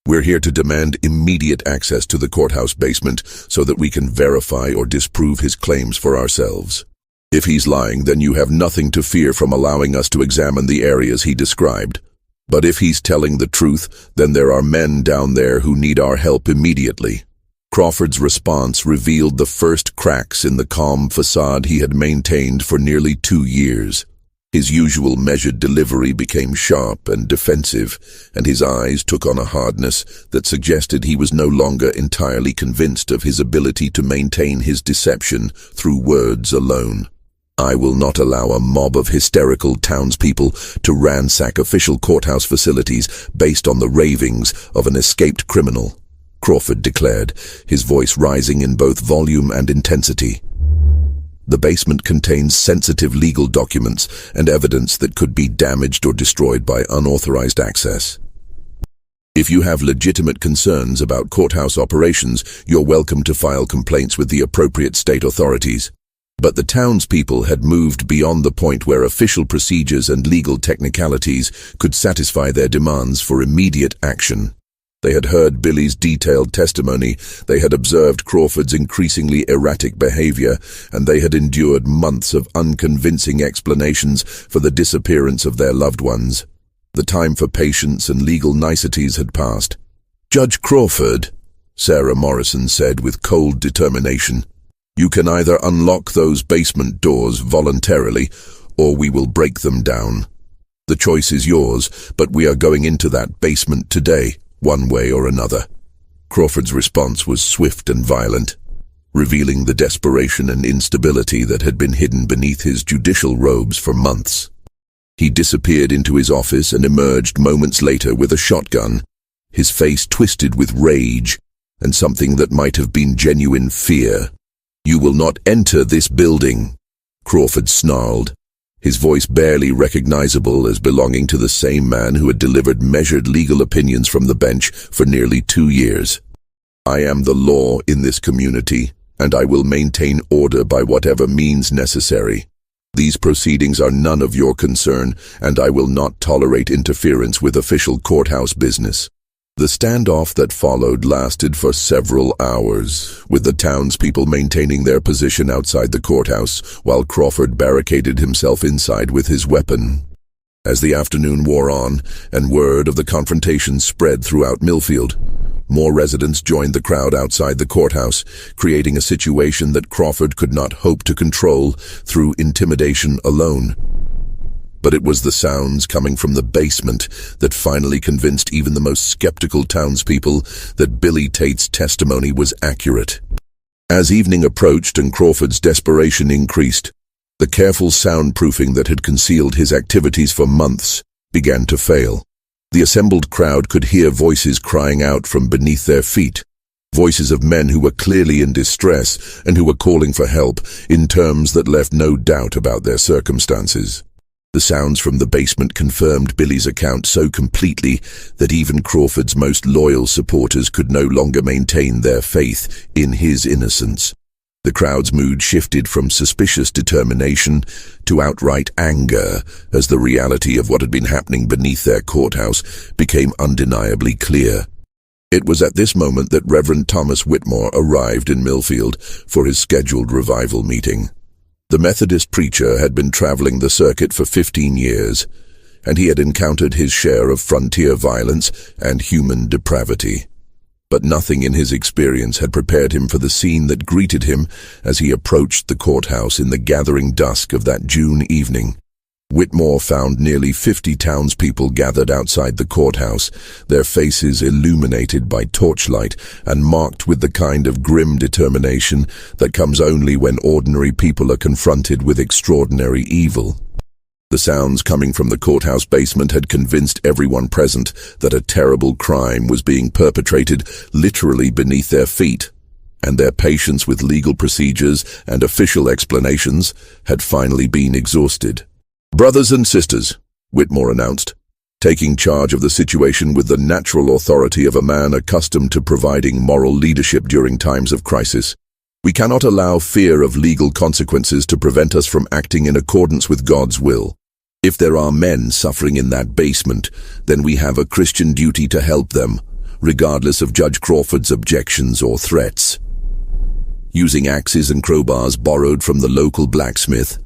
We're here to demand immediate access to the courthouse basement so that we can verify or disprove his claims for ourselves. If he's lying, then you have nothing to fear from allowing us to examine the areas he described. But if he's telling the truth, then there are men down there who need our help immediately." Crawford's response revealed the first cracks in the calm facade he had maintained for nearly 2 years. His usual measured delivery became sharp and defensive, and his eyes took on a hardness that suggested he was no longer entirely convinced of his ability to maintain his deception through words alone. "I will not allow a mob of hysterical townspeople to ransack official courthouse facilities based on the ravings of an escaped criminal," Crawford declared, his voice rising in both volume and intensity. "The basement contains sensitive legal documents and evidence that could be damaged or destroyed by unauthorized access. If you have legitimate concerns about courthouse operations, you're welcome to file complaints with the appropriate state authorities." But the townspeople had moved beyond the point where official procedures and legal technicalities could satisfy their demands for immediate action. They had heard Billy's detailed testimony, they had observed Crawford's increasingly erratic behavior, and they had endured months of unconvincing explanations for the disappearance of their loved ones. The time for patience and legal niceties had passed. "Judge Crawford," Sarah Morrison said with cold determination, "you can either unlock those basement doors voluntarily, or we will break them down. The choice is yours, but we are going into that basement today, one way or another." Crawford's response was swift and violent, revealing the desperation and instability that had been hidden beneath his judicial robes for months. He disappeared into his office and emerged moments later with a shotgun, his face twisted with rage and something that might have been genuine fear. "You will not enter this building," Crawford snarled, his voice barely recognizable as belonging to the same man who had delivered measured legal opinions from the bench for nearly 2 years. "I am the law in this community, and I will maintain order by whatever means necessary. These proceedings are none of your concern, and I will not tolerate interference with official courthouse business." The standoff that followed lasted for several hours, with the townspeople maintaining their position outside the courthouse, while Crawford barricaded himself inside with his weapon. As the afternoon wore on, and word of the confrontation spread throughout Millfield, more residents joined the crowd outside the courthouse, creating a situation that Crawford could not hope to control through intimidation alone. But it was the sounds coming from the basement that finally convinced even the most skeptical townspeople that Billy Tate's testimony was accurate. As evening approached and Crawford's desperation increased, the careful soundproofing that had concealed his activities for months began to fail. The assembled crowd could hear voices crying out from beneath their feet, voices of men who were clearly in distress and who were calling for help in terms that left no doubt about their circumstances. The sounds from the basement confirmed Billy's account so completely that even Crawford's most loyal supporters could no longer maintain their faith in his innocence. The crowd's mood shifted from suspicious determination to outright anger as the reality of what had been happening beneath their courthouse became undeniably clear. It was at this moment that Reverend Thomas Whitmore arrived in Millfield for his scheduled revival meeting. The Methodist preacher had been traveling the circuit for 15 years, and he had encountered his share of frontier violence and human depravity. But nothing in his experience had prepared him for the scene that greeted him as he approached the courthouse in the gathering dusk of that June evening. Whitmore found nearly 50 townspeople gathered outside the courthouse, their faces illuminated by torchlight and marked with the kind of grim determination that comes only when ordinary people are confronted with extraordinary evil. The sounds coming from the courthouse basement had convinced everyone present that a terrible crime was being perpetrated literally beneath their feet, and their patience with legal procedures and official explanations had finally been exhausted. "Brothers and sisters," Whitmore announced, taking charge of the situation with the natural authority of a man accustomed to providing moral leadership during times of crisis, "we cannot allow fear of legal consequences to prevent us from acting in accordance with God's will. If there are men suffering in that basement, then we have a Christian duty to help them, regardless of Judge Crawford's objections or threats." Using axes and crowbars borrowed from the local blacksmith,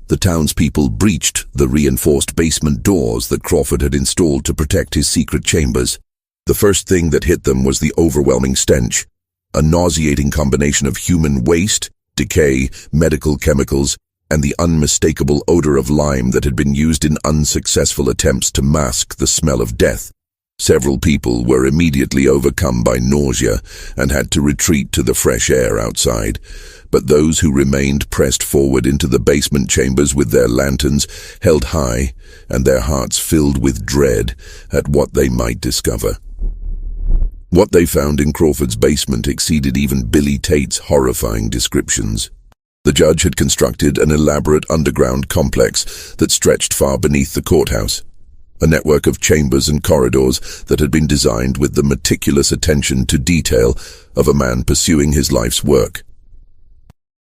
the townspeople breached the reinforced basement doors that Crawford had installed to protect his secret chambers. The first thing that hit them was the overwhelming stench, a nauseating combination of human waste, decay, medical chemicals, and the unmistakable odor of lime that had been used in unsuccessful attempts to mask the smell of death. Several people were immediately overcome by nausea and had to retreat to the fresh air outside, but those who remained pressed forward into the basement chambers with their lanterns held high and their hearts filled with dread at what they might discover. What they found in Crawford's basement exceeded even Billy Tate's horrifying descriptions. The judge had constructed an elaborate underground complex that stretched far beneath the courthouse, a network of chambers and corridors that had been designed with the meticulous attention to detail of a man pursuing his life's work.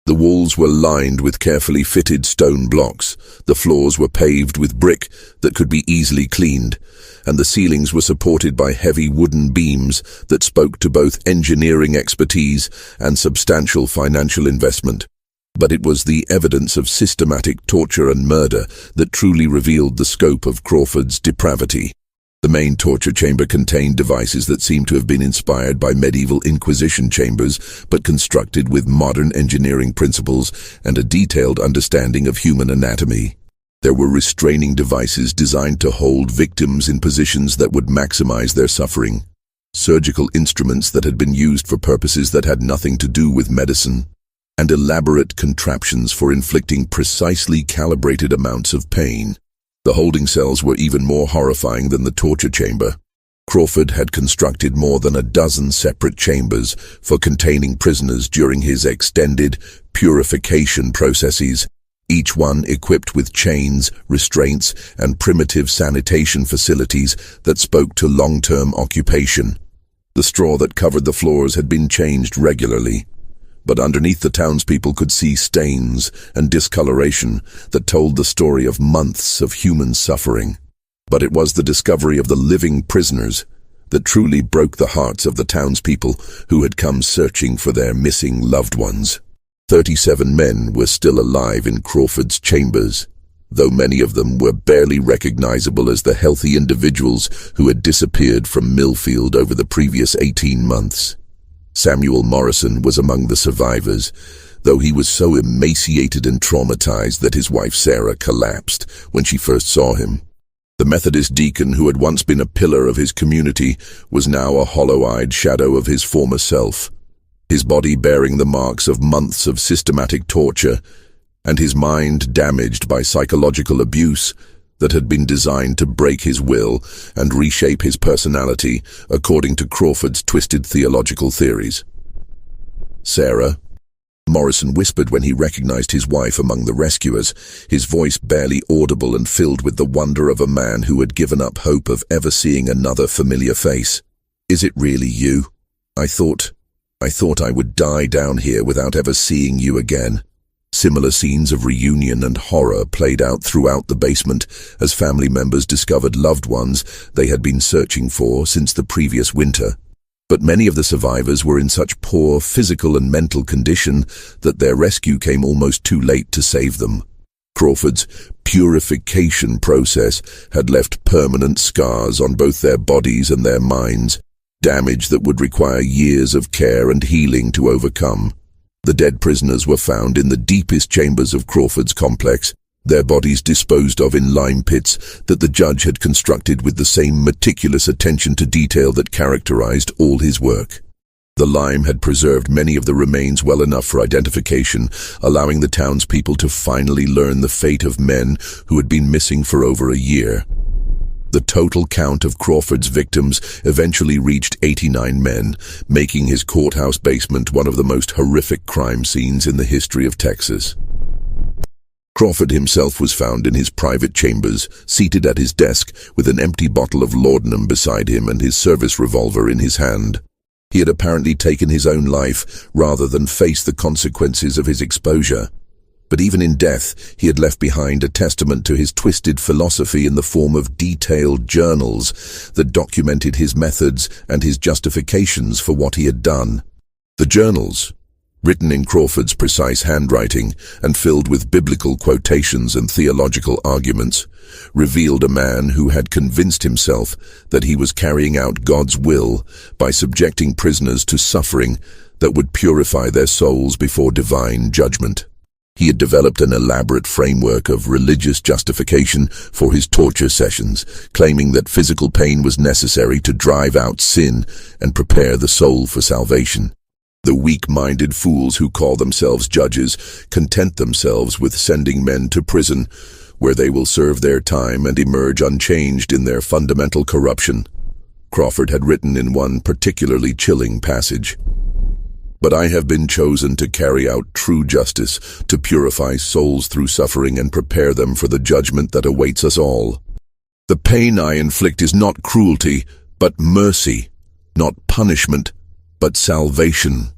The walls were lined with carefully fitted stone blocks, the floors were paved with brick that could be easily cleaned, and the ceilings were supported by heavy wooden beams that spoke to both engineering expertise and substantial financial investment. But it was the evidence of systematic torture and murder that truly revealed the scope of Crawford's depravity. The main torture chamber contained devices that seemed to have been inspired by medieval Inquisition chambers, but constructed with modern engineering principles and a detailed understanding of human anatomy. There were restraining devices designed to hold victims in positions that would maximize their suffering, surgical instruments that had been used for purposes that had nothing to do with medicine, and elaborate contraptions for inflicting precisely calibrated amounts of pain. The holding cells were even more horrifying than the torture chamber. Crawford had constructed more than a dozen separate chambers for containing prisoners during his extended purification processes, each one equipped with chains, restraints, and primitive sanitation facilities that spoke to long-term occupation. The straw that covered the floors had been changed regularly, but underneath the townspeople could see stains and discoloration that told the story of months of human suffering. But it was the discovery of the living prisoners that truly broke the hearts of the townspeople who had come searching for their missing loved ones. 37 men were still alive in Crawford's chambers, though many of them were barely recognizable as the healthy individuals who had disappeared from Millfield over the previous 18 months. Samuel Morrison was among the survivors, though he was so emaciated and traumatized that his wife Sarah collapsed when she first saw him. The Methodist deacon who had once been a pillar of his community was now a hollow-eyed shadow of his former self, his body bearing the marks of months of systematic torture, and his mind damaged by psychological abuse that had been designed to break his will and reshape his personality according to Crawford's twisted theological theories. "Sarah," Morrison whispered when he recognized his wife among the rescuers, his voice barely audible and filled with the wonder of a man who had given up hope of ever seeing another familiar face. "Is it really you? I thought I would die down here without ever seeing you again." Similar scenes of reunion and horror played out throughout the basement as family members discovered loved ones they had been searching for since the previous winter. But many of the survivors were in such poor physical and mental condition that their rescue came almost too late to save them. Crawford's purification process had left permanent scars on both their bodies and their minds, damage that would require years of care and healing to overcome. The dead prisoners were found in the deepest chambers of Crawford's complex, their bodies disposed of in lime pits that the judge had constructed with the same meticulous attention to detail that characterized all his work. The lime had preserved many of the remains well enough for identification, allowing the townspeople to finally learn the fate of men who had been missing for over a year. The total count of Crawford's victims eventually reached 89 men, making his courthouse basement one of the most horrific crime scenes in the history of Texas. Crawford himself was found in his private chambers, seated at his desk with an empty bottle of laudanum beside him and his service revolver in his hand. He had apparently taken his own life rather than face the consequences of his exposure. But even in death, he had left behind a testament to his twisted philosophy in the form of detailed journals that documented his methods and his justifications for what he had done. The journals, written in Crawford's precise handwriting and filled with biblical quotations and theological arguments, revealed a man who had convinced himself that he was carrying out God's will by subjecting prisoners to suffering that would purify their souls before divine judgment. He had developed an elaborate framework of religious justification for his torture sessions, claiming that physical pain was necessary to drive out sin and prepare the soul for salvation. The weak-minded fools who call themselves judges content themselves with sending men to prison, where they will serve their time and emerge unchanged in their fundamental corruption. Crawford had written in one particularly chilling passage, "But I have been chosen to carry out true justice, to purify souls through suffering and prepare them for the judgment that awaits us all. The pain I inflict is not cruelty, but mercy, not punishment, but salvation."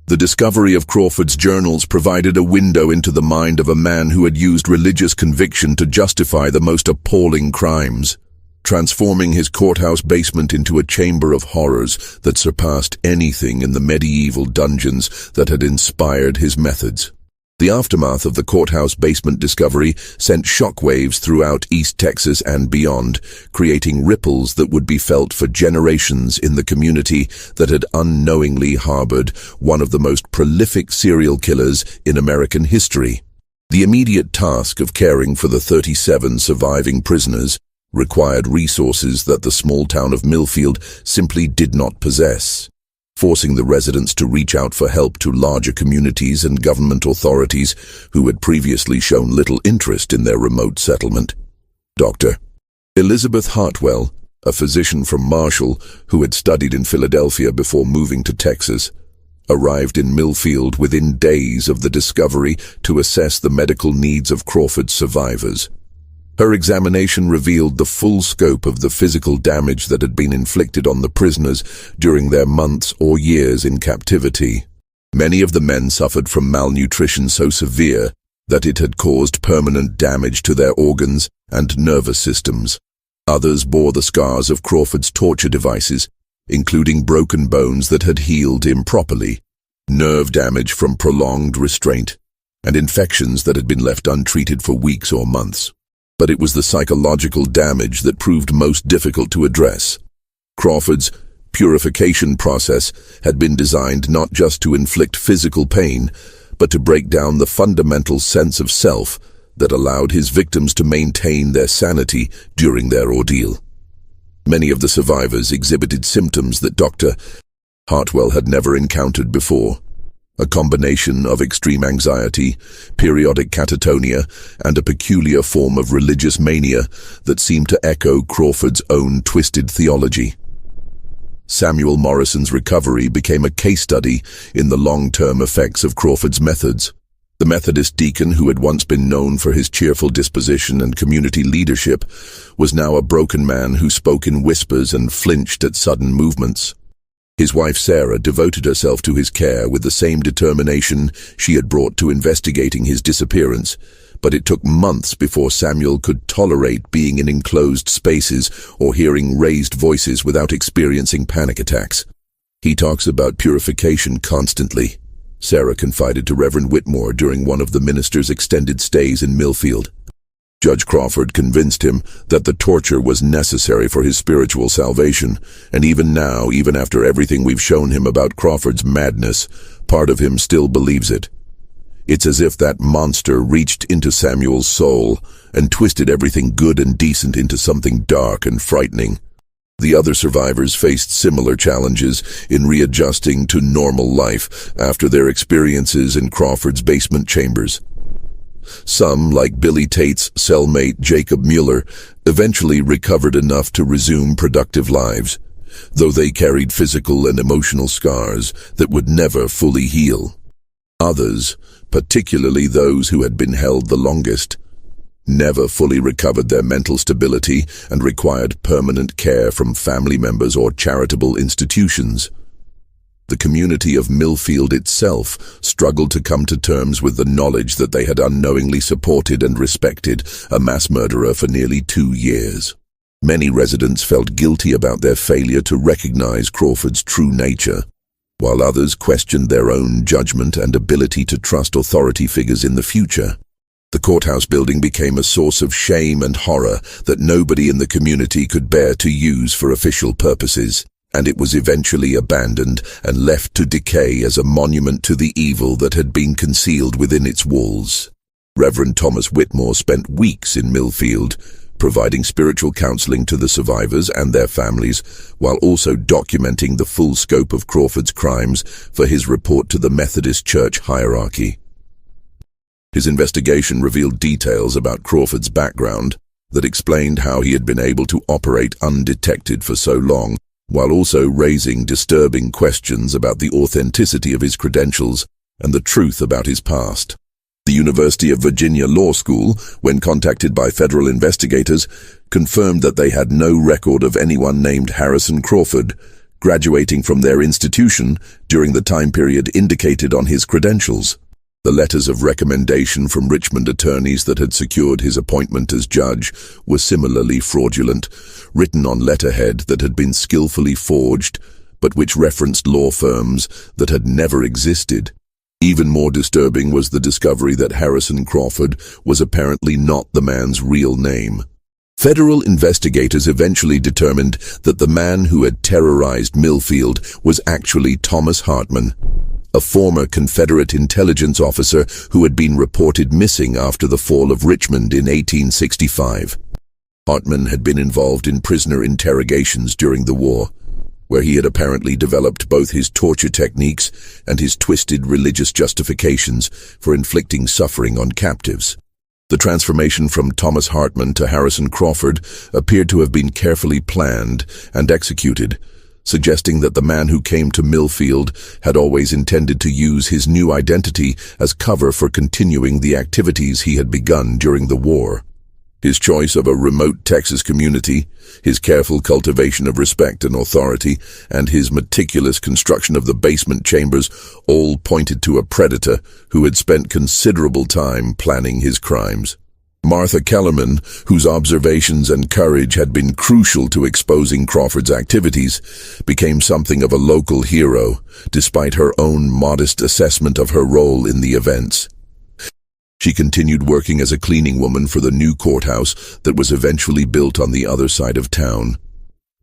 The discovery of Crawford's journals provided a window into the mind of a man who had used religious conviction to justify the most appalling crimes, transforming his courthouse basement into a chamber of horrors that surpassed anything in the medieval dungeons that had inspired his methods. The aftermath of the courthouse basement discovery sent shockwaves throughout East Texas and beyond, creating ripples that would be felt for generations in the community that had unknowingly harbored one of the most prolific serial killers in American history. The immediate task of caring for the 37 surviving prisoners required resources that the small town of Millfield simply did not possess, forcing the residents to reach out for help to larger communities and government authorities who had previously shown little interest in their remote settlement. Dr. Elizabeth Hartwell, a physician from Marshall who had studied in Philadelphia before moving to Texas, arrived in Millfield within days of the discovery to assess the medical needs of Crawford's survivors. Her examination revealed the full scope of the physical damage that had been inflicted on the prisoners during their months or years in captivity. Many of the men suffered from malnutrition so severe that it had caused permanent damage to their organs and nervous systems. Others bore the scars of Crawford's torture devices, including broken bones that had healed improperly, nerve damage from prolonged restraint, and infections that had been left untreated for weeks or months. But it was the psychological damage that proved most difficult to address. Crawford's purification process had been designed not just to inflict physical pain, but to break down the fundamental sense of self that allowed his victims to maintain their sanity during their ordeal. Many of the survivors exhibited symptoms that Dr. Hartwell had never encountered before. A combination of extreme anxiety, periodic catatonia, and a peculiar form of religious mania that seemed to echo Crawford's own twisted theology. Samuel Morrison's recovery became a case study in the long-term effects of Crawford's methods. The Methodist deacon, who had once been known for his cheerful disposition and community leadership, was now a broken man who spoke in whispers and flinched at sudden movements. His wife Sarah devoted herself to his care with the same determination she had brought to investigating his disappearance, but it took months before Samuel could tolerate being in enclosed spaces or hearing raised voices without experiencing panic attacks. "He talks about purification constantly," Sarah confided to Reverend Whitmore during one of the minister's extended stays in Millfield. Judge Crawford convinced him that the torture was necessary for his spiritual salvation, and even now, even after everything we've shown him about Crawford's madness, part of him still believes it. It's as if that monster reached into Samuel's soul and twisted everything good and decent into something dark and frightening. The other survivors faced similar challenges in readjusting to normal life after their experiences in Crawford's basement chambers. Some, like Billy Tate's cellmate Jacob Mueller, eventually recovered enough to resume productive lives, though they carried physical and emotional scars that would never fully heal. Others, particularly those who had been held the longest, never fully recovered their mental stability and required permanent care from family members or charitable institutions. The community of Millfield itself struggled to come to terms with the knowledge that they had unknowingly supported and respected a mass murderer for nearly 2 years. Many residents felt guilty about their failure to recognize Crawford's true nature, while others questioned their own judgment and ability to trust authority figures in the future. The courthouse building became a source of shame and horror that nobody in the community could bear to use for official purposes, and it was eventually abandoned and left to decay as a monument to the evil that had been concealed within its walls. Reverend Thomas Whitmore spent weeks in Millfield, providing spiritual counseling to the survivors and their families, while also documenting the full scope of Crawford's crimes for his report to the Methodist Church hierarchy. His investigation revealed details about Crawford's background that explained how he had been able to operate undetected for so long, while also raising disturbing questions about the authenticity of his credentials and the truth about his past. The University of Virginia Law School, when contacted by federal investigators, confirmed that they had no record of anyone named Harrison Crawford graduating from their institution during the time period indicated on his credentials. The letters of recommendation from Richmond attorneys that had secured his appointment as judge were similarly fraudulent, written on letterhead that had been skillfully forged, but which referenced law firms that had never existed. Even more disturbing was the discovery that Harrison Crawford was apparently not the man's real name. Federal investigators eventually determined that the man who had terrorized Millfield was actually Thomas Hartman, a former Confederate intelligence officer who had been reported missing after the fall of Richmond in 1865. Hartman had been involved in prisoner interrogations during the war, where he had apparently developed both his torture techniques and his twisted religious justifications for inflicting suffering on captives. The transformation from Thomas Hartman to Harrison Crawford appeared to have been carefully planned and executed, suggesting that the man who came to Millfield had always intended to use his new identity as cover for continuing the activities he had begun during the war. His choice of a remote Texas community, his careful cultivation of respect and authority, and his meticulous construction of the basement chambers all pointed to a predator who had spent considerable time planning his crimes. Martha Kellerman, whose observations and courage had been crucial to exposing Crawford's activities, became something of a local hero, despite her own modest assessment of her role in the events. She continued working as a cleaning woman for the new courthouse that was eventually built on the other side of town.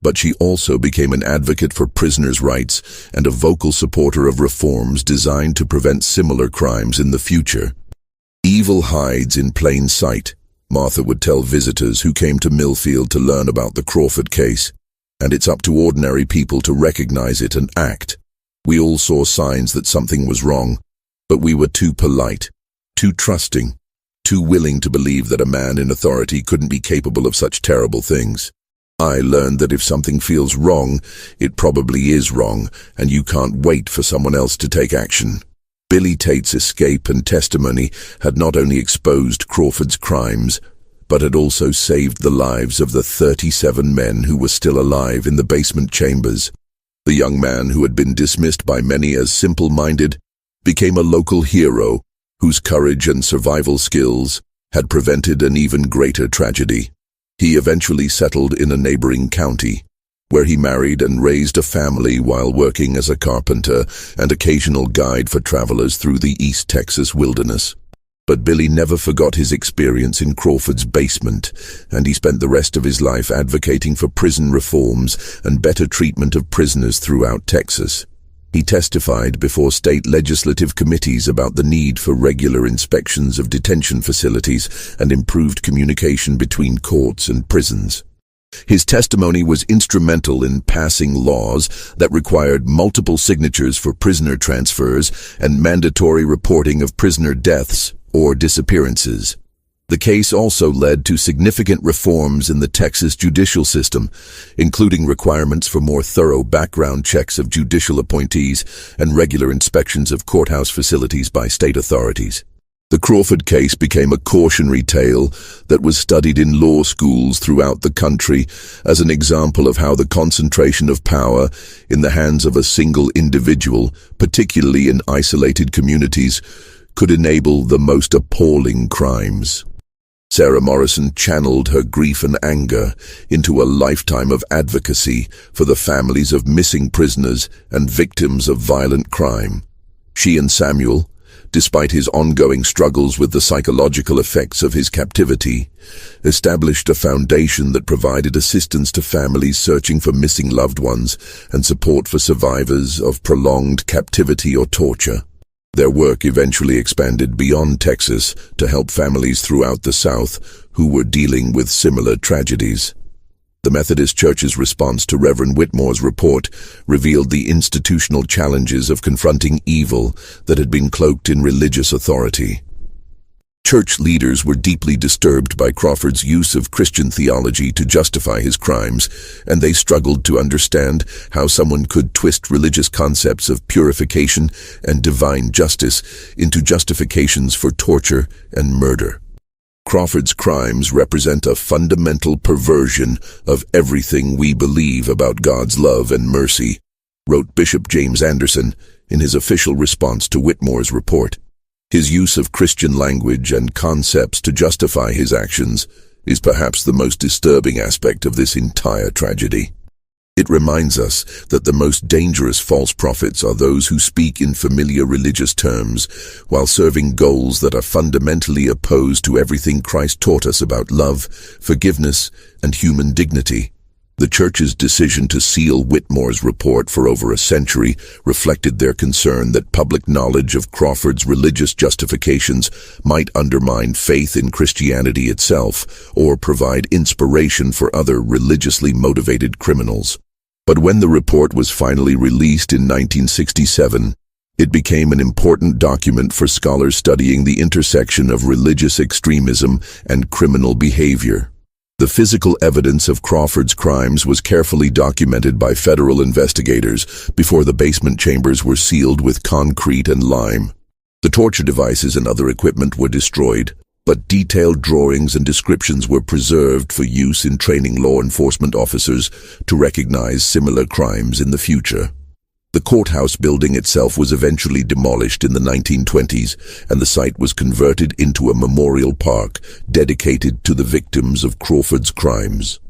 But she also became an advocate for prisoners' rights and a vocal supporter of reforms designed to prevent similar crimes in the future. "Evil hides in plain sight," Martha would tell visitors who came to Millfield to learn about the Crawford case, "and it's up to ordinary people to recognize it and act. We all saw signs that something was wrong, but we were too polite, too trusting, too willing to believe that a man in authority couldn't be capable of such terrible things. I learned that if something feels wrong, it probably is wrong, and you can't wait for someone else to take action." Billy Tate's escape and testimony had not only exposed Crawford's crimes, but had also saved the lives of the 37 men who were still alive in the basement chambers. The young man who had been dismissed by many as simple-minded became a local hero whose courage and survival skills had prevented an even greater tragedy. He eventually settled in a neighboring county, where he married and raised a family while working as a carpenter and occasional guide for travelers through the East Texas wilderness. But Billy never forgot his experience in Crawford's basement, and he spent the rest of his life advocating for prison reforms and better treatment of prisoners throughout Texas. He testified before state legislative committees about the need for regular inspections of detention facilities and improved communication between courts and prisons. His testimony was instrumental in passing laws that required multiple signatures for prisoner transfers and mandatory reporting of prisoner deaths or disappearances. The case also led to significant reforms in the Texas judicial system, including requirements for more thorough background checks of judicial appointees and regular inspections of courthouse facilities by state authorities. The Crawford case became a cautionary tale that was studied in law schools throughout the country as an example of how the concentration of power in the hands of a single individual, particularly in isolated communities, could enable the most appalling crimes. Sarah Morrison channeled her grief and anger into a lifetime of advocacy for the families of missing prisoners and victims of violent crime. She and Samuel, despite his ongoing struggles with the psychological effects of his captivity, established a foundation that provided assistance to families searching for missing loved ones and support for survivors of prolonged captivity or torture. Their work eventually expanded beyond Texas to help families throughout the South who were dealing with similar tragedies. The Methodist Church's response to Reverend Whitmore's report revealed the institutional challenges of confronting evil that had been cloaked in religious authority. Church leaders were deeply disturbed by Crawford's use of Christian theology to justify his crimes, and they struggled to understand how someone could twist religious concepts of purification and divine justice into justifications for torture and murder. Crawford's crimes represent a fundamental perversion of everything we believe about God's love and mercy, wrote Bishop James Anderson in his official response to Whitmore's report. His use of Christian language and concepts to justify his actions is perhaps the most disturbing aspect of this entire tragedy. It reminds us that the most dangerous false prophets are those who speak in familiar religious terms while serving goals that are fundamentally opposed to everything Christ taught us about love, forgiveness, and human dignity. The Church's decision to seal Whitmore's report for over a century reflected their concern that public knowledge of Crawford's religious justifications might undermine faith in Christianity itself or provide inspiration for other religiously motivated criminals. But when the report was finally released in 1967, it became an important document for scholars studying the intersection of religious extremism and criminal behavior. The physical evidence of Crawford's crimes was carefully documented by federal investigators before the basement chambers were sealed with concrete and lime. The torture devices and other equipment were destroyed, but detailed drawings and descriptions were preserved for use in training law enforcement officers to recognize similar crimes in the future. The courthouse building itself was eventually demolished in the 1920s, and the site was converted into a memorial park dedicated to the victims of Crawford's crimes.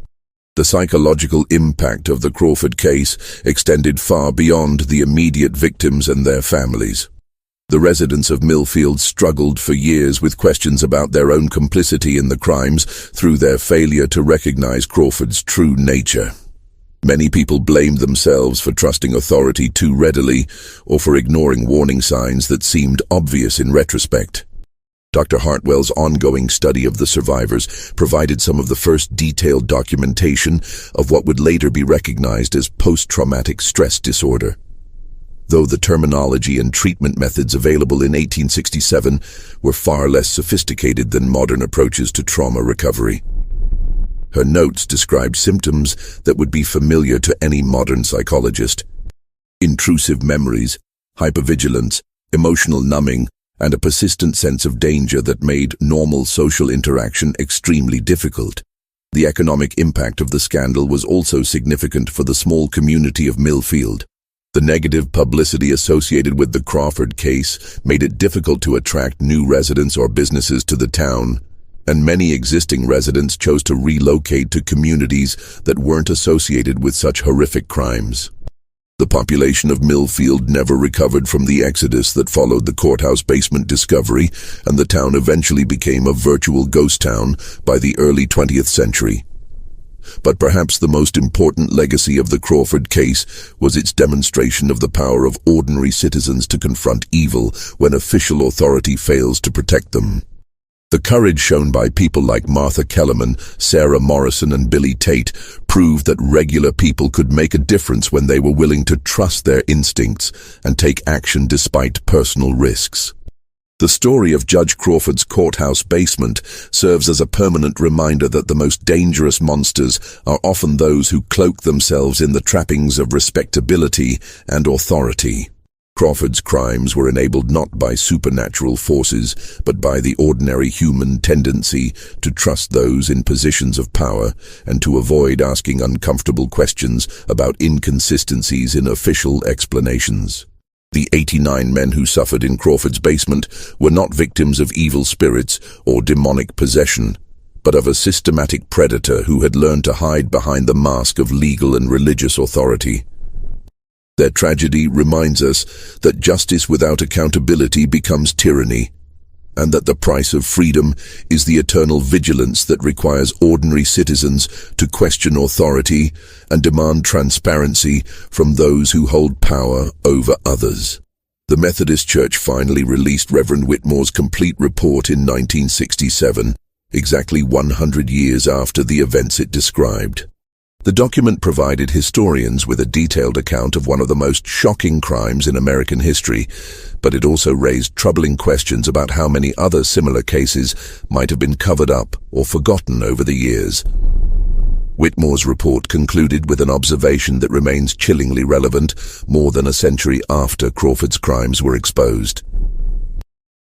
The psychological impact of the Crawford case extended far beyond the immediate victims and their families. The residents of Millfield struggled for years with questions about their own complicity in the crimes through their failure to recognize Crawford's true nature. Many people blamed themselves for trusting authority too readily or for ignoring warning signs that seemed obvious in retrospect. Dr. Hartwell's ongoing study of the survivors provided some of the first detailed documentation of what would later be recognized as post-traumatic stress disorder. Though the terminology and treatment methods available in 1867 were far less sophisticated than modern approaches to trauma recovery. Her notes described symptoms that would be familiar to any modern psychologist: intrusive memories, hypervigilance, emotional numbing, and a persistent sense of danger that made normal social interaction extremely difficult. The economic impact of the scandal was also significant for the small community of Millfield. The negative publicity associated with the Crawford case made it difficult to attract new residents or businesses to the town, and many existing residents chose to relocate to communities that weren't associated with such horrific crimes. The population of Millfield never recovered from the exodus that followed the courthouse basement discovery, and the town eventually became a virtual ghost town by the early 20th century. But perhaps the most important legacy of the Crawford case was its demonstration of the power of ordinary citizens to confront evil when official authority fails to protect them. The courage shown by people like Martha Kellerman, Sarah Morrison, and Billy Tate proved that regular people could make a difference when they were willing to trust their instincts and take action despite personal risks. The story of Judge Crawford's courthouse basement serves as a permanent reminder that the most dangerous monsters are often those who cloak themselves in the trappings of respectability and authority. Crawford's crimes were enabled not by supernatural forces, but by the ordinary human tendency to trust those in positions of power and to avoid asking uncomfortable questions about inconsistencies in official explanations. The 89 men who suffered in Crawford's basement were not victims of evil spirits or demonic possession, but of a systematic predator who had learned to hide behind the mask of legal and religious authority. Their tragedy reminds us that justice without accountability becomes tyranny, and that the price of freedom is the eternal vigilance that requires ordinary citizens to question authority and demand transparency from those who hold power over others. The Methodist Church finally released Reverend Whitmore's complete report in 1967, exactly 100 years after the events it described. The document provided historians with a detailed account of one of the most shocking crimes in American history, but it also raised troubling questions about how many other similar cases might have been covered up or forgotten over the years. Whitmore's report concluded with an observation that remains chillingly relevant more than a century after Crawford's crimes were exposed.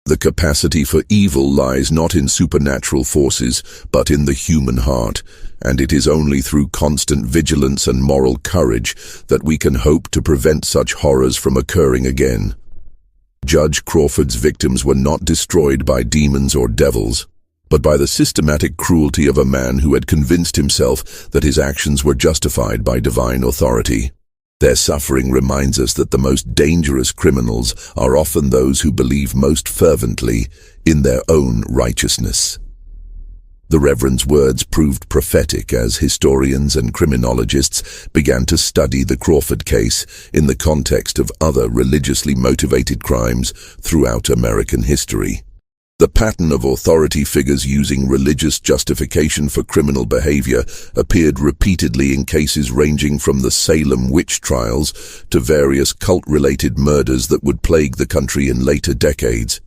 The capacity for evil lies not in supernatural forces, but in the human heart, and it is only through constant vigilance and moral courage that we can hope to prevent such horrors from occurring again. Judge Crawford's victims were not destroyed by demons or devils, but by the systematic cruelty of a man who had convinced himself that his actions were justified by divine authority. Their suffering reminds us that the most dangerous criminals are often those who believe most fervently in their own righteousness. The Reverend's words proved prophetic as historians and criminologists began to study the Crawford case in the context of other religiously motivated crimes throughout American history. The pattern of authority figures using religious justification for criminal behavior appeared repeatedly in cases ranging from the Salem witch trials to various cult-related murders that would plague the country in later decades.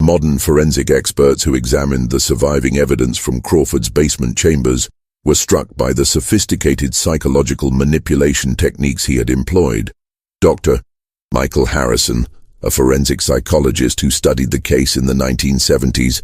Modern forensic experts who examined the surviving evidence from Crawford's basement chambers were struck by the sophisticated psychological manipulation techniques he had employed. Dr. Michael Harrison, a forensic psychologist who studied the case in the 1970s,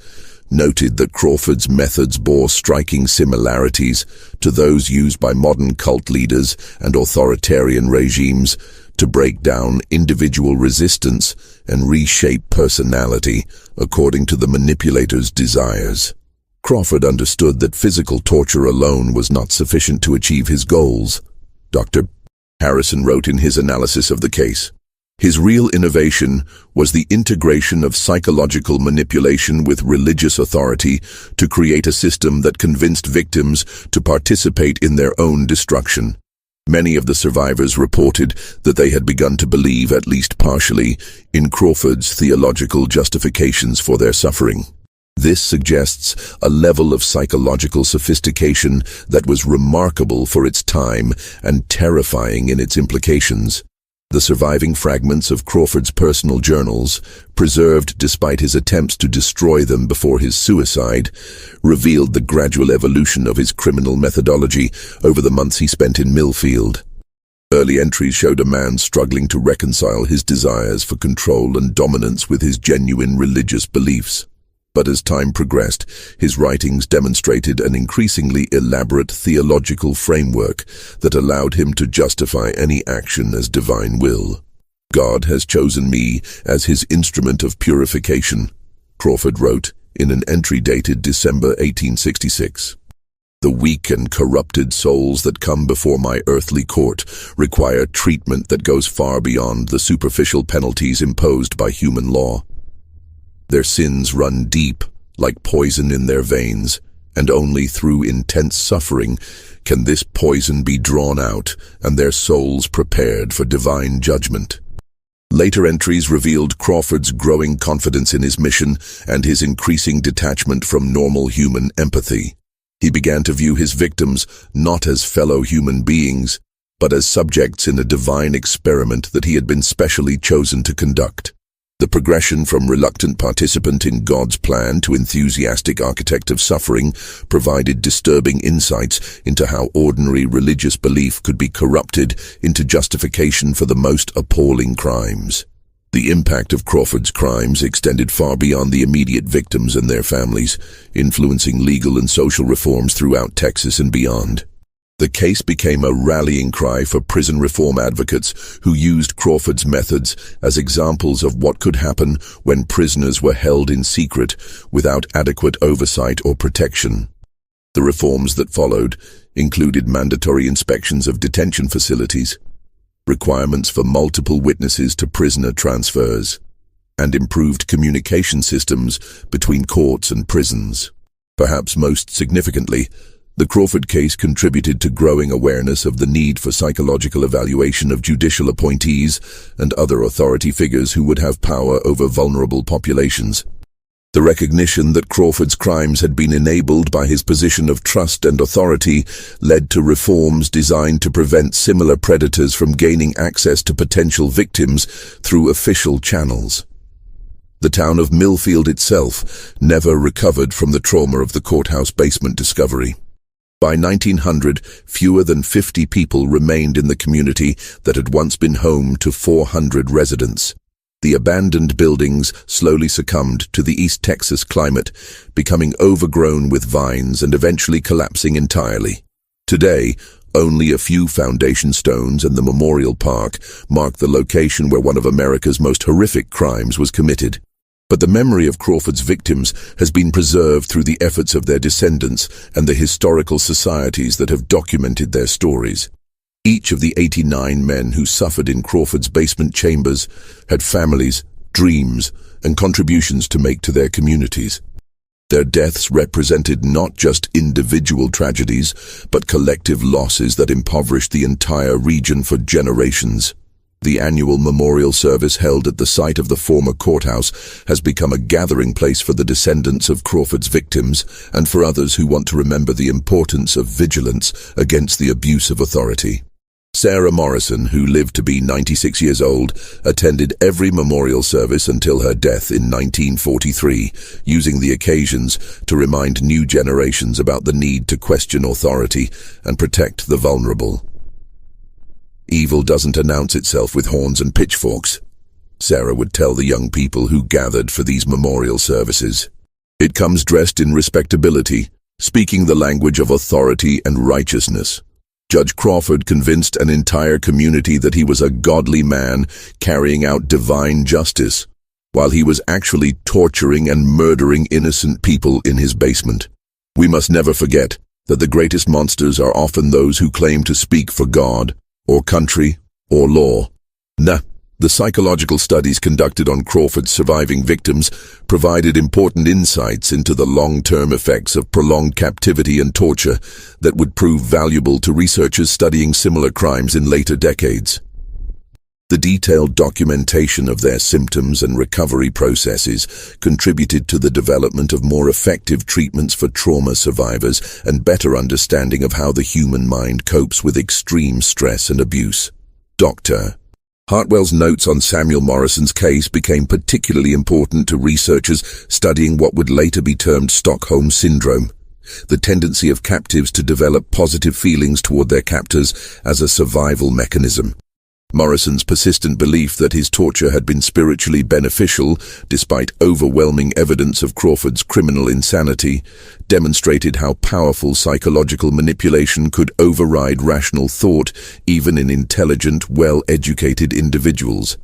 noted that Crawford's methods bore striking similarities to those used by modern cult leaders and authoritarian regimes to break down individual resistance and reshape personality according to the manipulator's desires. Crawford understood that physical torture alone was not sufficient to achieve his goals. Dr. Harrison wrote in his analysis of the case, "His real innovation was the integration of psychological manipulation with religious authority to create a system that convinced victims to participate in their own destruction. Many of the survivors reported that they had begun to believe, at least partially, in Crawford's theological justifications for their suffering. This suggests a level of psychological sophistication that was remarkable for its time and terrifying in its implications. The surviving fragments of Crawford's personal journals, preserved despite his attempts to destroy them before his suicide, revealed the gradual evolution of his criminal methodology over the months he spent in Millfield. Early entries showed a man struggling to reconcile his desires for control and dominance with his genuine religious beliefs. But as time progressed, his writings demonstrated an increasingly elaborate theological framework that allowed him to justify any action as divine will. "God has chosen me as his instrument of purification," Crawford wrote in an entry dated December 1866. "The weak and corrupted souls that come before my earthly court require treatment that goes far beyond the superficial penalties imposed by human law. Their sins run deep, like poison in their veins, and only through intense suffering can this poison be drawn out and their souls prepared for divine judgment." Later entries revealed Crawford's growing confidence in his mission and his increasing detachment from normal human empathy. He began to view his victims not as fellow human beings, but as subjects in a divine experiment that he had been specially chosen to conduct. The progression from reluctant participant in God's plan to enthusiastic architect of suffering provided disturbing insights into how ordinary religious belief could be corrupted into justification for the most appalling crimes. The impact of Crawford's crimes extended far beyond the immediate victims and their families, influencing legal and social reforms throughout Texas and beyond. The case became a rallying cry for prison reform advocates who used Crawford's methods as examples of what could happen when prisoners were held in secret without adequate oversight or protection. The reforms that followed included mandatory inspections of detention facilities, requirements for multiple witnesses to prisoner transfers, and improved communication systems between courts and prisons. Perhaps most significantly, the Crawford case contributed to growing awareness of the need for psychological evaluation of judicial appointees and other authority figures who would have power over vulnerable populations. The recognition that Crawford's crimes had been enabled by his position of trust and authority led to reforms designed to prevent similar predators from gaining access to potential victims through official channels. The town of Millfield itself never recovered from the trauma of the courthouse basement discovery. By 1900, fewer than 50 people remained in the community that had once been home to 400 residents. The abandoned buildings slowly succumbed to the East Texas climate, becoming overgrown with vines and eventually collapsing entirely. Today, only a few foundation stones and the memorial park mark the location where one of America's most horrific crimes was committed. But the memory of Crawford's victims has been preserved through the efforts of their descendants and the historical societies that have documented their stories. Each of the 89 men who suffered in Crawford's basement chambers had families, dreams, and contributions to make to their communities. Their deaths represented not just individual tragedies, but collective losses that impoverished the entire region for generations. The annual memorial service held at the site of the former courthouse has become a gathering place for the descendants of Crawford's victims and for others who want to remember the importance of vigilance against the abuse of authority. Sarah Morrison, who lived to be 96 years old, attended every memorial service until her death in 1943, using the occasions to remind new generations about the need to question authority and protect the vulnerable. "Evil doesn't announce itself with horns and pitchforks," Sarah would tell the young people who gathered for these memorial services. "It comes dressed in respectability, speaking the language of authority and righteousness." Judge Crawford convinced an entire community that he was a godly man carrying out divine justice, while he was actually torturing and murdering innocent people in his basement. We must never forget that the greatest monsters are often those who claim to speak for God, or country, or law. The psychological studies conducted on Crawford's surviving victims provided important insights into the long-term effects of prolonged captivity and torture that would prove valuable to researchers studying similar crimes in later decades. The detailed documentation of their symptoms and recovery processes contributed to the development of more effective treatments for trauma survivors and better understanding of how the human mind copes with extreme stress and abuse. Dr. Hartwell's notes on Samuel Morrison's case became particularly important to researchers studying what would later be termed Stockholm Syndrome, the tendency of captives to develop positive feelings toward their captors as a survival mechanism. Morrison's persistent belief that his torture had been spiritually beneficial, despite overwhelming evidence of Crawford's criminal insanity, demonstrated how powerful psychological manipulation could override rational thought, even in intelligent, well-educated individuals.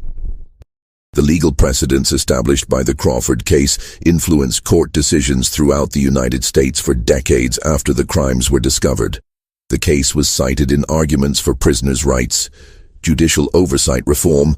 The legal precedents established by the Crawford case influenced court decisions throughout the United States for decades after the crimes were discovered. The case was cited in arguments for prisoners' rights, judicial oversight reform,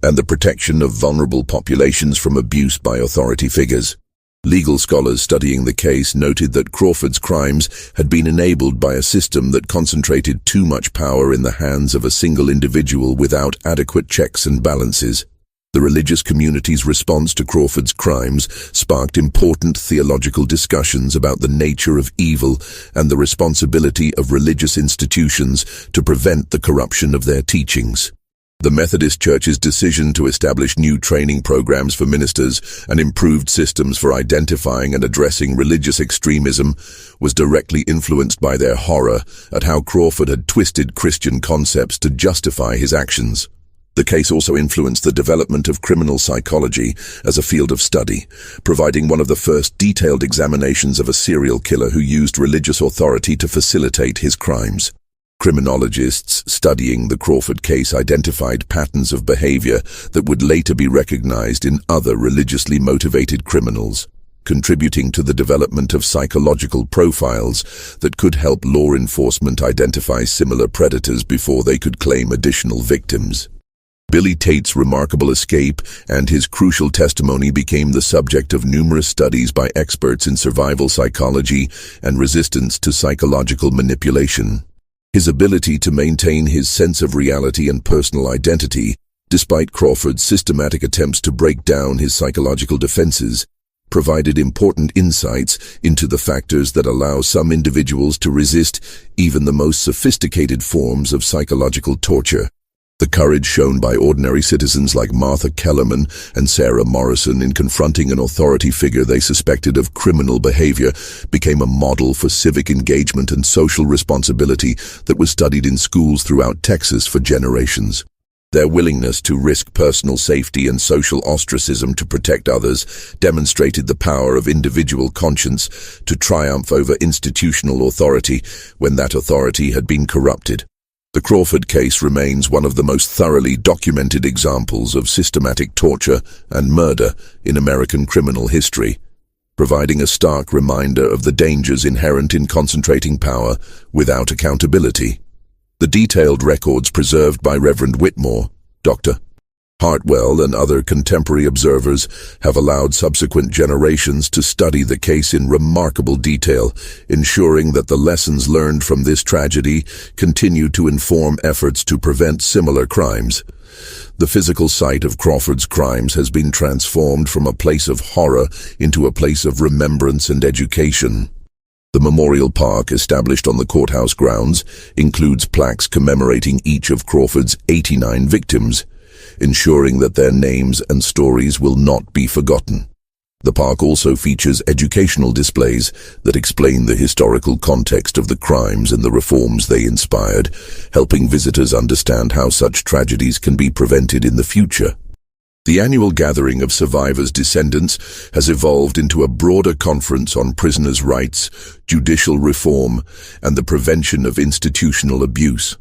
and the protection of vulnerable populations from abuse by authority figures. Legal scholars studying the case noted that Crawford's crimes had been enabled by a system that concentrated too much power in the hands of a single individual without adequate checks and balances. The religious community's response to Crawford's crimes sparked important theological discussions about the nature of evil and the responsibility of religious institutions to prevent the corruption of their teachings. The Methodist Church's decision to establish new training programs for ministers and improved systems for identifying and addressing religious extremism was directly influenced by their horror at how Crawford had twisted Christian concepts to justify his actions. The case also influenced the development of criminal psychology as a field of study, providing one of the first detailed examinations of a serial killer who used religious authority to facilitate his crimes. Criminologists studying the Crawford case identified patterns of behavior that would later be recognized in other religiously motivated criminals, contributing to the development of psychological profiles that could help law enforcement identify similar predators before they could claim additional victims. Billy Tate's remarkable escape and his crucial testimony became the subject of numerous studies by experts in survival psychology and resistance to psychological manipulation. His ability to maintain his sense of reality and personal identity, despite Crawford's systematic attempts to break down his psychological defenses, provided important insights into the factors that allow some individuals to resist even the most sophisticated forms of psychological torture. The courage shown by ordinary citizens like Martha Kellerman and Sarah Morrison in confronting an authority figure they suspected of criminal behavior became a model for civic engagement and social responsibility that was studied in schools throughout Texas for generations. Their willingness to risk personal safety and social ostracism to protect others demonstrated the power of individual conscience to triumph over institutional authority when that authority had been corrupted. The Crawford case remains one of the most thoroughly documented examples of systematic torture and murder in American criminal history, providing a stark reminder of the dangers inherent in concentrating power without accountability. The detailed records preserved by Reverend Whitmore, Dr. Hartwell, and other contemporary observers have allowed subsequent generations to study the case in remarkable detail, ensuring that the lessons learned from this tragedy continue to inform efforts to prevent similar crimes. The physical site of Crawford's crimes has been transformed from a place of horror into a place of remembrance and education. The memorial park established on the courthouse grounds includes plaques commemorating each of Crawford's 89 victims, ensuring that their names and stories will not be forgotten. The park also features educational displays that explain the historical context of the crimes and the reforms they inspired, helping visitors understand how such tragedies can be prevented in the future. The annual gathering of survivors' descendants has evolved into a broader conference on prisoners' rights, judicial reform, and the prevention of institutional abuse.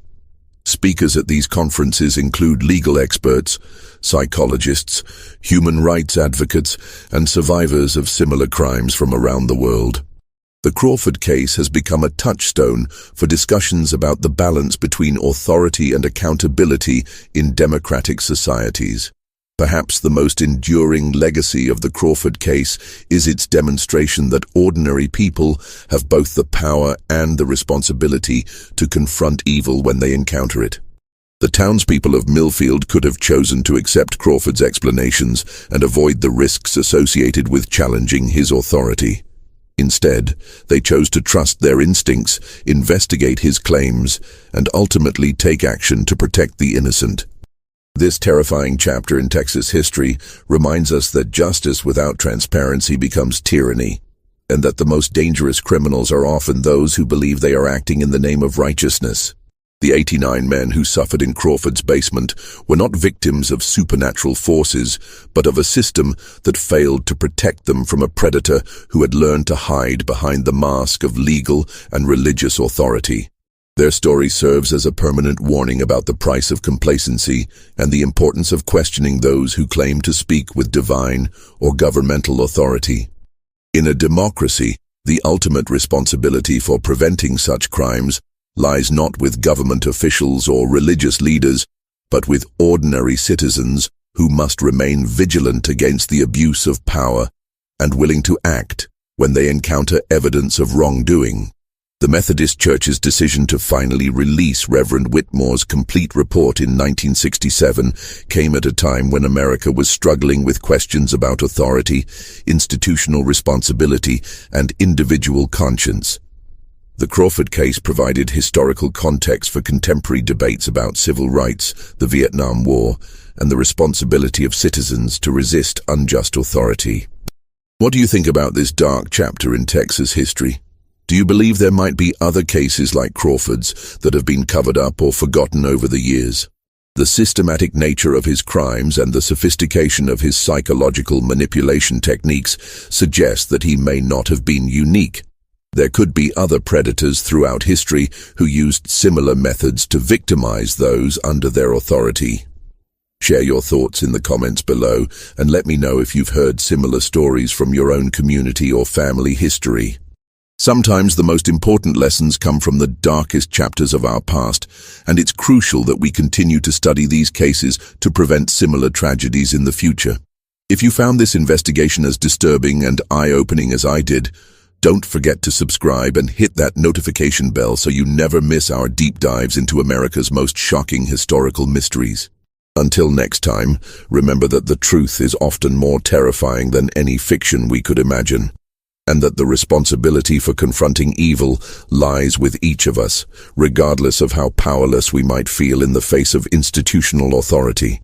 Speakers at these conferences include legal experts, psychologists, human rights advocates, and survivors of similar crimes from around the world. The Crawford case has become a touchstone for discussions about the balance between authority and accountability in democratic societies. Perhaps the most enduring legacy of the Crawford case is its demonstration that ordinary people have both the power and the responsibility to confront evil when they encounter it. The townspeople of Millfield could have chosen to accept Crawford's explanations and avoid the risks associated with challenging his authority. Instead, they chose to trust their instincts, investigate his claims, and ultimately take action to protect the innocent. This terrifying chapter in Texas history reminds us that justice without transparency becomes tyranny, and that the most dangerous criminals are often those who believe they are acting in the name of righteousness. The 89 men who suffered in Crawford's basement were not victims of supernatural forces, but of a system that failed to protect them from a predator who had learned to hide behind the mask of legal and religious authority. Their story serves as a permanent warning about the price of complacency and the importance of questioning those who claim to speak with divine or governmental authority. In a democracy, the ultimate responsibility for preventing such crimes lies not with government officials or religious leaders, but with ordinary citizens who must remain vigilant against the abuse of power and willing to act when they encounter evidence of wrongdoing. The Methodist Church's decision to finally release Reverend Whitmore's complete report in 1967 came at a time when America was struggling with questions about authority, institutional responsibility, and individual conscience. The Crawford case provided historical context for contemporary debates about civil rights, the Vietnam War, and the responsibility of citizens to resist unjust authority. What do you think about this dark chapter in Texas history? Do you believe there might be other cases like Crawford's that have been covered up or forgotten over the years? The systematic nature of his crimes and the sophistication of his psychological manipulation techniques suggest that he may not have been unique. There could be other predators throughout history who used similar methods to victimize those under their authority. Share your thoughts in the comments below and let me know if you've heard similar stories from your own community or family history. Sometimes the most important lessons come from the darkest chapters of our past, and it's crucial that we continue to study these cases to prevent similar tragedies in the future. If you found this investigation as disturbing and eye-opening as I did, don't forget to subscribe and hit that notification bell so you never miss our deep dives into America's most shocking historical mysteries. Until next time, remember that the truth is often more terrifying than any fiction we could imagine, and that the responsibility for confronting evil lies with each of us, regardless of how powerless we might feel in the face of institutional authority.